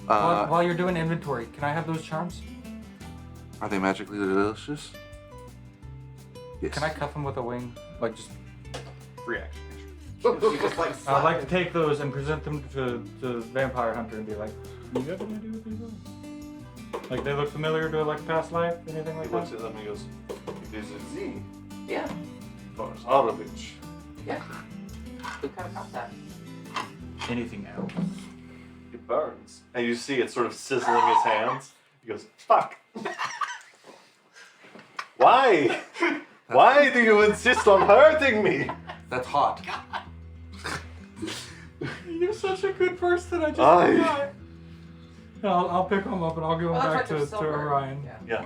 Speaker 5: while you're doing inventory, can I have those charms?
Speaker 2: Are they magically delicious? Yes.
Speaker 5: Can I cuff them with a wing? Just
Speaker 1: Free action.
Speaker 4: You just like
Speaker 5: I'd like to take those and present them to Vampire Hunter and be like, you have any idea what these are? Like, they look familiar to past life, anything
Speaker 1: He
Speaker 5: like
Speaker 1: looks
Speaker 5: that?
Speaker 1: at them and he goes, "This is Z
Speaker 4: Yeah,
Speaker 1: for Zarovich."
Speaker 4: yeah. We kind of got that.
Speaker 5: Anything else?
Speaker 1: It burns. And you see it sort of sizzling his hands. He goes, "Fuck. Why? Why do you insist on hurting me?"
Speaker 2: That's hot.
Speaker 5: You're such a good person, I just
Speaker 1: Aye.
Speaker 5: forgot. I'll pick them up and I'll give them
Speaker 4: Oh, that's
Speaker 5: back
Speaker 4: right,
Speaker 5: to
Speaker 4: they're silver.
Speaker 5: Orion.
Speaker 4: Yeah.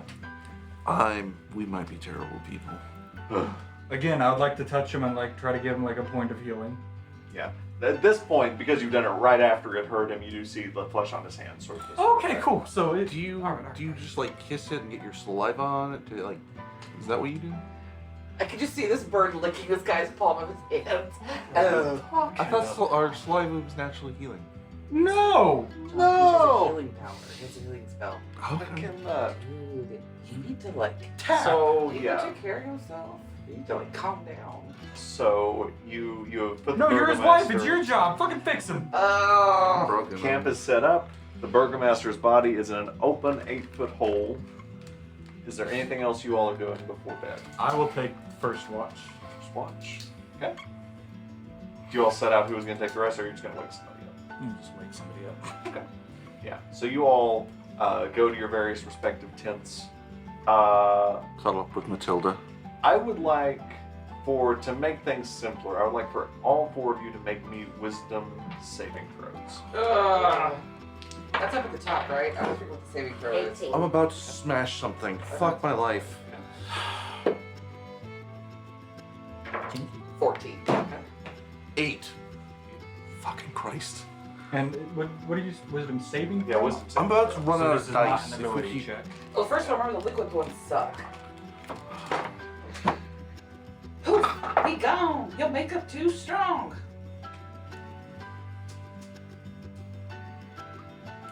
Speaker 1: Yeah.
Speaker 2: We might be terrible people.
Speaker 5: Again, I would like to touch him and try to give him a point of healing.
Speaker 1: Yeah. At this point, because you've done it right after it hurt him, you do see the flesh on his hand sort of.
Speaker 5: Okay, cool. So it,
Speaker 2: Do you
Speaker 5: all right.
Speaker 2: do you just kiss it and get your saliva on it to is that what you do?
Speaker 4: I could just see this bird licking this guy's palm of his hand. As he's talking.
Speaker 2: I thought our saliva was naturally healing.
Speaker 5: No!
Speaker 4: He has a
Speaker 1: No!
Speaker 4: healing power. He has a healing spell.
Speaker 1: I cannot.
Speaker 4: Dude, you need to
Speaker 1: So
Speaker 4: you need to
Speaker 1: yeah.
Speaker 4: take care of yourself. You need to calm down.
Speaker 1: So you have put
Speaker 5: No,
Speaker 1: the
Speaker 5: you're his wife. It's
Speaker 1: Burgomaster-
Speaker 5: your job. Fucking fix him.
Speaker 4: Oh.
Speaker 2: Broken.
Speaker 1: Camp is set up. The Burgomaster's body is in an open 8-foot hole. Is there anything else you all are doing before bed?
Speaker 5: I will take first watch.
Speaker 1: Just watch. Okay. Do you all set out who was going to take the rest, or are you just going to wake somebody up?
Speaker 5: You just wake somebody up.
Speaker 1: Okay. Yeah. So you all go to your various respective tents.
Speaker 2: Cuddle up with Matilda.
Speaker 1: I would like to make things simpler. I would like for all 4 of you to make me wisdom saving throws.
Speaker 4: That's up at the top, right? I don't think what the saving throw is.
Speaker 3: 18.
Speaker 2: I'm about to smash something. Fuck my life.
Speaker 4: 14.
Speaker 2: 8. Fucking Christ.
Speaker 5: And what do you wisdom saving?
Speaker 1: Yeah, wisdom saving
Speaker 2: I'm about to
Speaker 1: throws.
Speaker 2: run
Speaker 5: So
Speaker 2: out
Speaker 5: this
Speaker 2: of
Speaker 5: is not
Speaker 2: dice.
Speaker 5: an
Speaker 2: If we
Speaker 5: ability
Speaker 2: keep...
Speaker 5: check.
Speaker 4: Well, first of all, remember the liquid ones suck. Poof! Be gone! Your makeup too strong.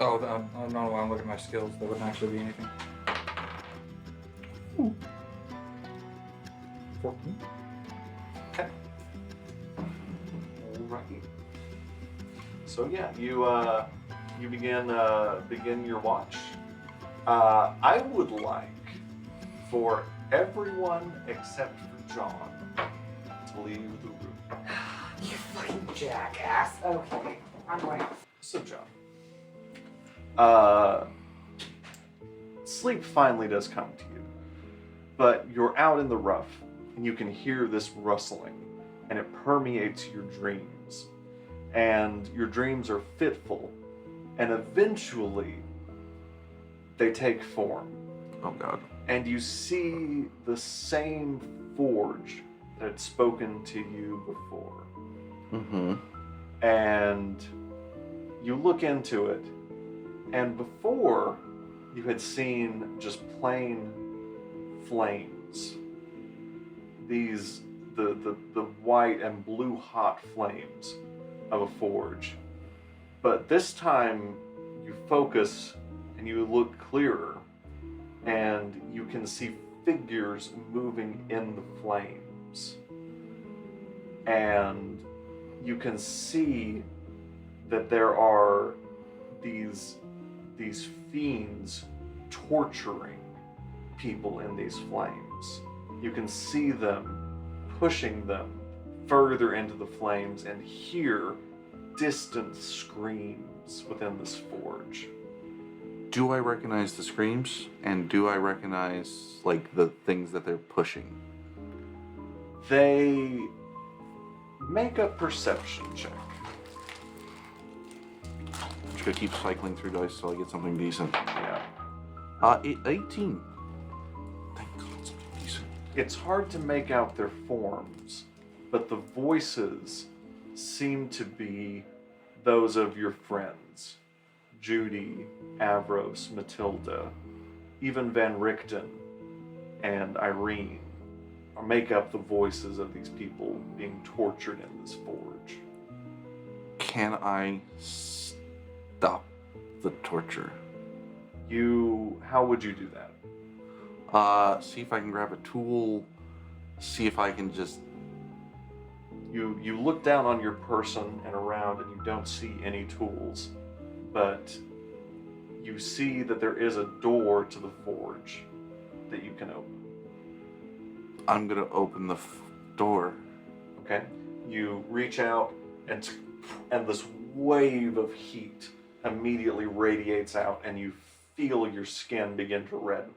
Speaker 5: Oh, I don't know why I'm looking at my skills. There wouldn't actually be anything. 14.
Speaker 1: So yeah, you begin your watch. I would like for everyone except for John to leave the room.
Speaker 4: You fucking jackass. Okay, I'm going.
Speaker 1: So John, sleep finally does come to you, but you're out in the rough and you can hear this rustling, and it permeates your dreams, and your dreams are fitful, and eventually they take form,
Speaker 2: Oh God.
Speaker 1: and you see the same forge that had spoken to you before.
Speaker 2: Mm-hmm.
Speaker 1: And you look into it, and before you had seen just plain flames, these the white and blue hot flames of a forge, but this time you focus and you look clearer, and you can see figures moving in the flames, and you can see that there are these fiends torturing people in these flames. You can see them pushing them further into the flames and hear distant screams within this forge.
Speaker 2: Do I recognize the screams? And do I recognize, like, the things that they're pushing?
Speaker 1: They make a perception check.
Speaker 2: Just gonna keep cycling through dice till I get something decent.
Speaker 1: Yeah.
Speaker 2: 18. Thank God, something decent.
Speaker 1: It's hard to make out their forms, but the voices seem to be those of your friends. Judy, Avros, Matilda, even Van Richten and Irene make up the voices of these people being tortured in this forge.
Speaker 2: Can I stop the torture?
Speaker 1: How would you do that?
Speaker 2: See if I can grab a tool. See if I can just.
Speaker 1: You look down on your person and around, and you don't see any tools, but you see that there is a door to the forge that you can open.
Speaker 2: I'm gonna open the door.
Speaker 1: Okay? You reach out, and this wave of heat immediately radiates out, and you feel your skin begin to redden.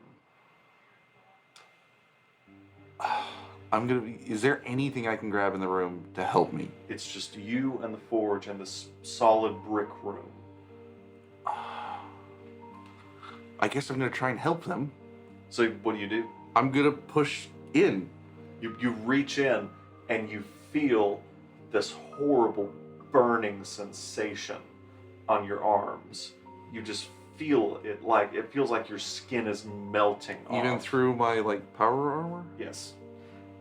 Speaker 2: Is there anything I can grab in the room to help me?
Speaker 1: It's just you and the forge in this solid brick room.
Speaker 2: I guess I'm gonna try and help them.
Speaker 1: So what do?
Speaker 2: I'm gonna push in.
Speaker 1: You reach in, and you feel this horrible burning sensation on your arms. You just feel it, like it feels like your skin is melting off.
Speaker 2: Even through my, like, power armor?
Speaker 1: Yes.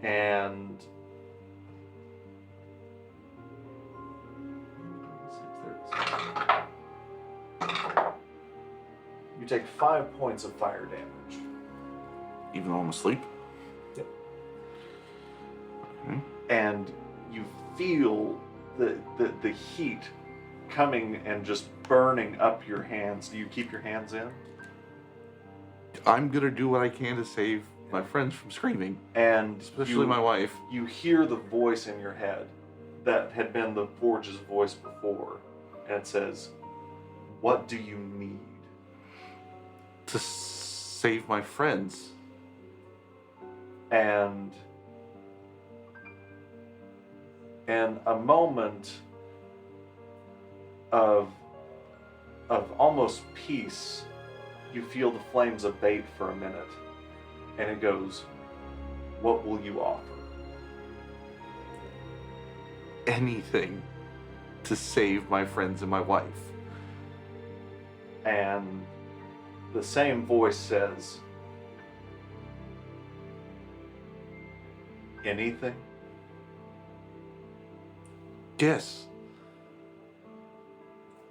Speaker 1: And you take 5 points of fire damage.
Speaker 2: Even though I'm asleep?
Speaker 1: Yep.
Speaker 2: Okay.
Speaker 1: And you feel the heat coming and just burning up your hands. Do you keep your hands in?
Speaker 2: I'm gonna do what I can to save my friends from screaming,
Speaker 1: And
Speaker 2: especially my wife.
Speaker 1: You hear the voice in your head that had been the forge's voice before, and it says, "What do you need?"
Speaker 2: To save my friends.
Speaker 1: And in a moment of almost peace, you feel the flames abate for a minute, and it goes, "What will you offer?"
Speaker 2: Anything to save my friends and my wife.
Speaker 1: And the same voice says, "Anything?"
Speaker 2: Yes.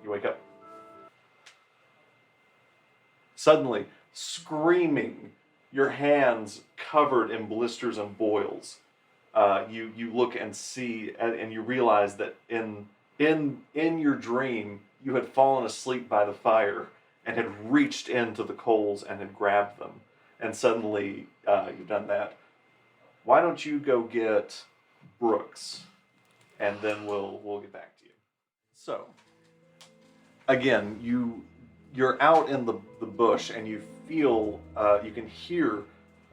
Speaker 1: You wake up. Suddenly, screaming, your hands covered in blisters and boils. You look and see, and you realize that in in your dream, you had fallen asleep by the fire and had reached into the coals and had grabbed them, and suddenly you've done that. Why don't you go get Brooks, and then we'll get back to you. So, again, you're out in the bush and you feel you can hear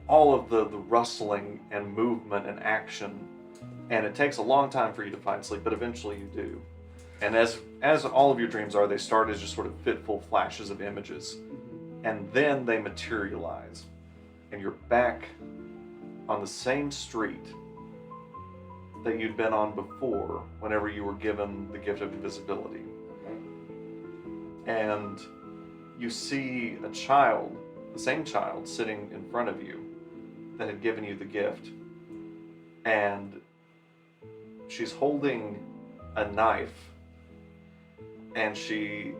Speaker 1: all of the rustling and movement and action, and it takes a long time for you to find sleep, but eventually you do. And as all of your dreams are, they start as just sort of fitful flashes of images, and then they materialize, and you're back on the same street that you'd been on before whenever you were given the gift of invisibility. And you see a child, the same child, sitting in front of you that had given you the gift. And she's holding a knife, and she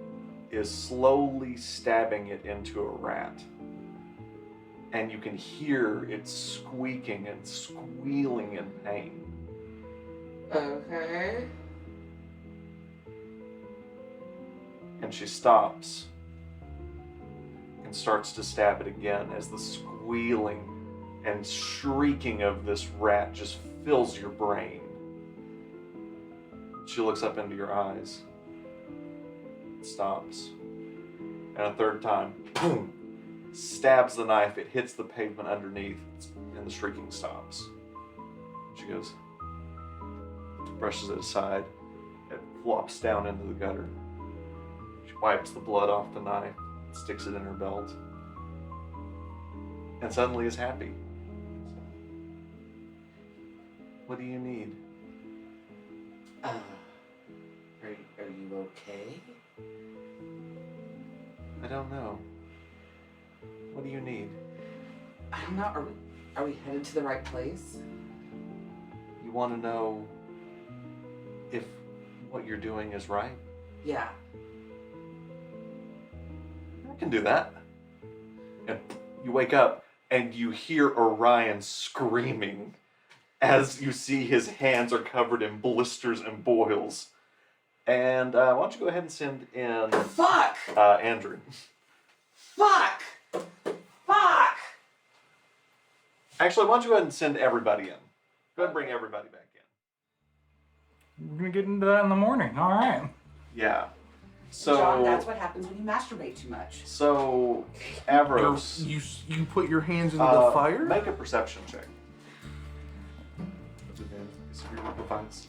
Speaker 1: is slowly stabbing it into a rat. And you can hear it squeaking and squealing in pain.
Speaker 4: Okay.
Speaker 1: And she stops and starts to stab it again as the squealing and shrieking of this rat just fills your brain. She looks up into your eyes, stops, and a third time, boom, stabs the knife. It hits the pavement underneath, and the shrieking stops. She goes, brushes it aside. It flops down into the gutter. She wipes the blood off the knife, sticks it in her belt, and suddenly is happy. What do you need?
Speaker 6: Are you okay?
Speaker 1: I don't know. What do you need?
Speaker 4: I don't know. Are we headed to the right place?
Speaker 1: You want to know if what you're doing is right?
Speaker 4: Yeah.
Speaker 1: I can do that. And you wake up and you hear Orion screaming as you see his hands are covered in blisters and boils. And why don't you go ahead and send in
Speaker 4: Fuck!
Speaker 1: Andrew.
Speaker 4: Fuck! Fuck!
Speaker 1: Actually, why don't you go ahead and send everybody in? Go ahead and bring everybody back in.
Speaker 5: We're gonna get into that in the morning. All right.
Speaker 1: Yeah. So,
Speaker 4: John, that's what happens when you masturbate too much.
Speaker 1: so Avros,
Speaker 2: You put your hands into the fire?
Speaker 1: make a perception check. Severe defiance.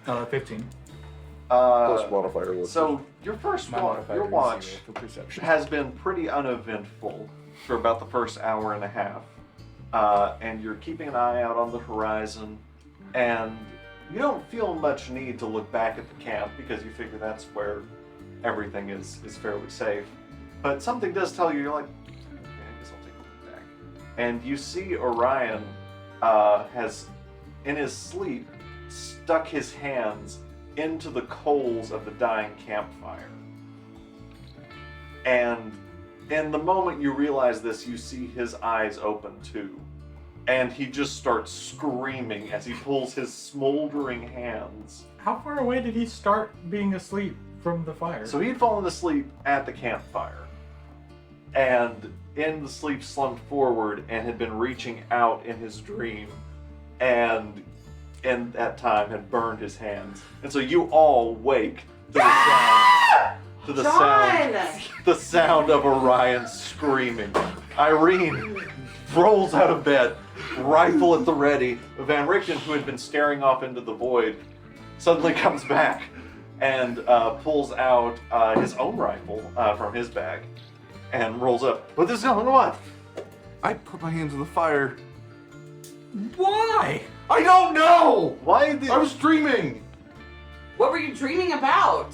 Speaker 5: 15.
Speaker 7: Plus modifier was
Speaker 1: So your first
Speaker 5: My modifier
Speaker 1: your
Speaker 5: is
Speaker 1: watch
Speaker 5: 0 for perception.
Speaker 1: has been pretty uneventful for about the first hour and a half, and you're keeping an eye out on the horizon, and you don't feel much need to look back at the camp because you figure that's where everything is fairly safe. But something does tell you, you're like, okay, I guess I'll take a look back. And you see Orion has, in his sleep, stuck his hands into the coals of the dying campfire. And in the moment you realize this, you see his eyes open too. And he just starts screaming as he pulls his smoldering hands.
Speaker 5: How far away did he start being asleep from the fire?
Speaker 1: So he'd fallen asleep at the campfire, and in the sleep slumped forward and had been reaching out in his dream, and in that time had burned his hands. And so you all wake to the sound of Orion screaming. Irene rolls out of bed, rifle at the ready. Van Richten, who had been staring off into the void, suddenly comes back and pulls out his own rifle from his bag and rolls up. What is going on?
Speaker 2: I put my hands in the fire.
Speaker 5: Why?
Speaker 2: I don't know!
Speaker 1: Why did
Speaker 2: I was dreaming!
Speaker 4: What were you dreaming about?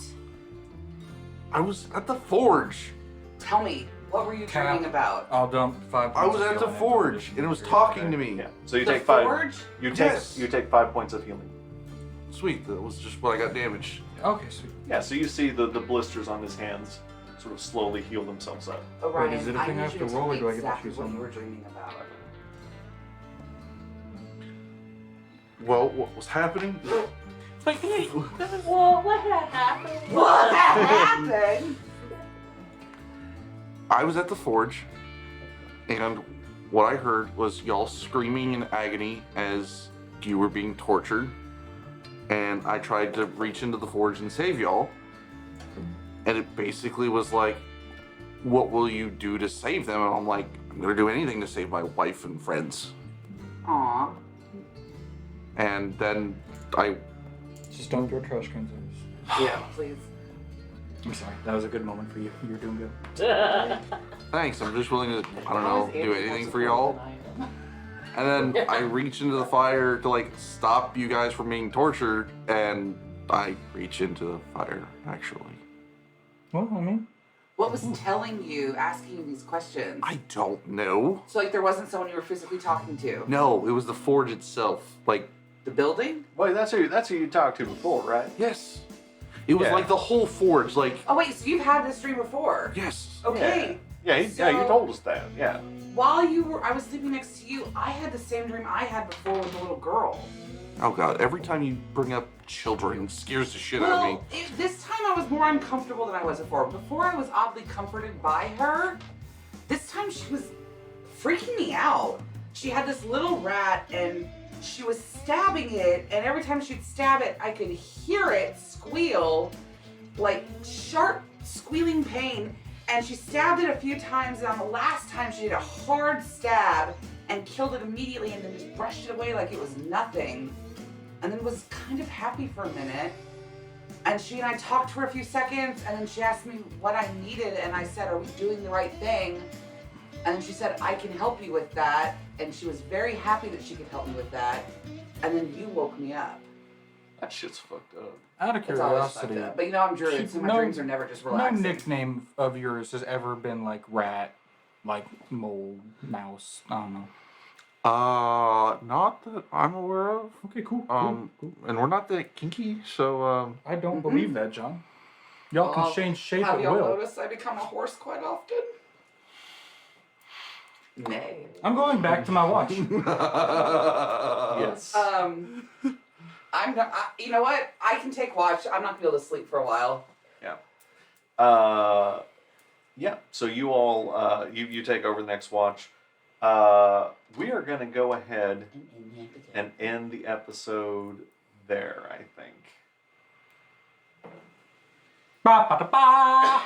Speaker 2: I was at the forge.
Speaker 4: Tell me, what were you
Speaker 5: Cap.
Speaker 4: dreaming about?
Speaker 5: I'll dump 5
Speaker 2: I
Speaker 5: points
Speaker 2: was
Speaker 5: of
Speaker 2: at the
Speaker 5: healing
Speaker 2: forge,
Speaker 5: into
Speaker 2: and it was
Speaker 5: this.
Speaker 2: talking to me.
Speaker 1: Yeah. So you
Speaker 4: The
Speaker 1: take 5.
Speaker 4: forge?
Speaker 1: You take
Speaker 2: Yes.
Speaker 1: you take 5 points of healing.
Speaker 2: Sweet, that was just when I got damaged.
Speaker 5: Okay, sweet.
Speaker 1: Yeah. So you see the blisters on his hands sort of slowly heal themselves up.
Speaker 4: Orion,
Speaker 5: is it a
Speaker 4: I
Speaker 5: thing I
Speaker 4: need
Speaker 5: have
Speaker 4: you
Speaker 5: to
Speaker 4: to
Speaker 5: roll,
Speaker 4: tell
Speaker 5: or
Speaker 4: me
Speaker 5: do I get to
Speaker 4: exactly
Speaker 5: choose
Speaker 4: what you
Speaker 5: something?
Speaker 4: were dreaming about.
Speaker 2: Well, what was happening? Like, hey,
Speaker 3: Well, what had happened?
Speaker 4: What happened?
Speaker 2: I was at the forge, and what I heard was y'all screaming in agony as you were being tortured. And I tried to reach into the forge and save y'all. And it basically was like, what will you do to save them? And I'm like, I'm gonna do anything to save my wife and friends.
Speaker 4: Aw.
Speaker 2: And then I
Speaker 5: Just don't throw trash cans at us.
Speaker 4: Yeah, please.
Speaker 5: I'm sorry. That was a good moment for you. You're doing good.
Speaker 2: thanks. I'm just willing to, I don't
Speaker 4: How
Speaker 2: know,
Speaker 4: is
Speaker 2: do
Speaker 4: Andrew more
Speaker 2: anything for
Speaker 4: supportive
Speaker 2: y'all.
Speaker 4: than I am?
Speaker 2: And then I reach into the fire to like stop you guys from being tortured, and I reach into the fire actually.
Speaker 5: Well, I mean,
Speaker 4: What was telling you, asking you these questions?
Speaker 2: I don't know.
Speaker 4: So like there wasn't someone you were physically talking to?
Speaker 2: No, it was the forge itself. Like,
Speaker 4: The building?
Speaker 1: Wait, that's who you talked to before, right?
Speaker 2: yes. It was
Speaker 1: Yeah.
Speaker 2: like the whole forge, like,
Speaker 4: Oh wait, so you've had this dream before?
Speaker 2: yes.
Speaker 4: Okay.
Speaker 1: Yeah, you
Speaker 4: So-
Speaker 1: told us that. Yeah.
Speaker 4: While I was sleeping next to you, I had the same dream I had before with the little girl.
Speaker 2: Oh god, every time you bring up children, it scares the shit out of me.
Speaker 4: Well, this time I was more uncomfortable than I was before. Before I was oddly comforted by her. This time she was freaking me out. She had this little rat and she was stabbing it, and every time she'd stab it, I could hear it squeal, like sharp squealing pain. And she stabbed it a few times, and on the last time she did a hard stab and killed it immediately and then just brushed it away like it was nothing. And then was kind of happy for a minute. And she and I talked for a few seconds, and then she asked me what I needed, and I said, are we doing the right thing? And then she said, I can help you with that. And she was very happy that she could help me with that. And then you woke me up.
Speaker 1: That shit's fucked up.
Speaker 5: out of
Speaker 4: It's always fucked
Speaker 5: curiosity,
Speaker 4: up. But you know I'm druid, so my
Speaker 5: No-
Speaker 4: dreams are never just
Speaker 5: no
Speaker 4: relaxing.
Speaker 5: nickname of yours has ever been like rat, like mole, mouse. I don't know.
Speaker 2: Not that I'm aware of.
Speaker 5: Okay, cool.
Speaker 2: And we're not that kinky, so,
Speaker 5: I don't believe that, John. Y'all can
Speaker 4: Well,
Speaker 5: change shape
Speaker 4: Have
Speaker 5: at
Speaker 4: y'all
Speaker 5: will.
Speaker 4: noticed I become a horse quite often? Nay.
Speaker 5: I'm going back to my watch.
Speaker 1: Yes.
Speaker 4: I'm not. You know what? I can take watch. I'm not gonna be able to sleep for a while.
Speaker 1: Yeah. So you all, you take over the next watch. We are gonna go ahead and end the episode there. I think.
Speaker 5: Ba ba da ba.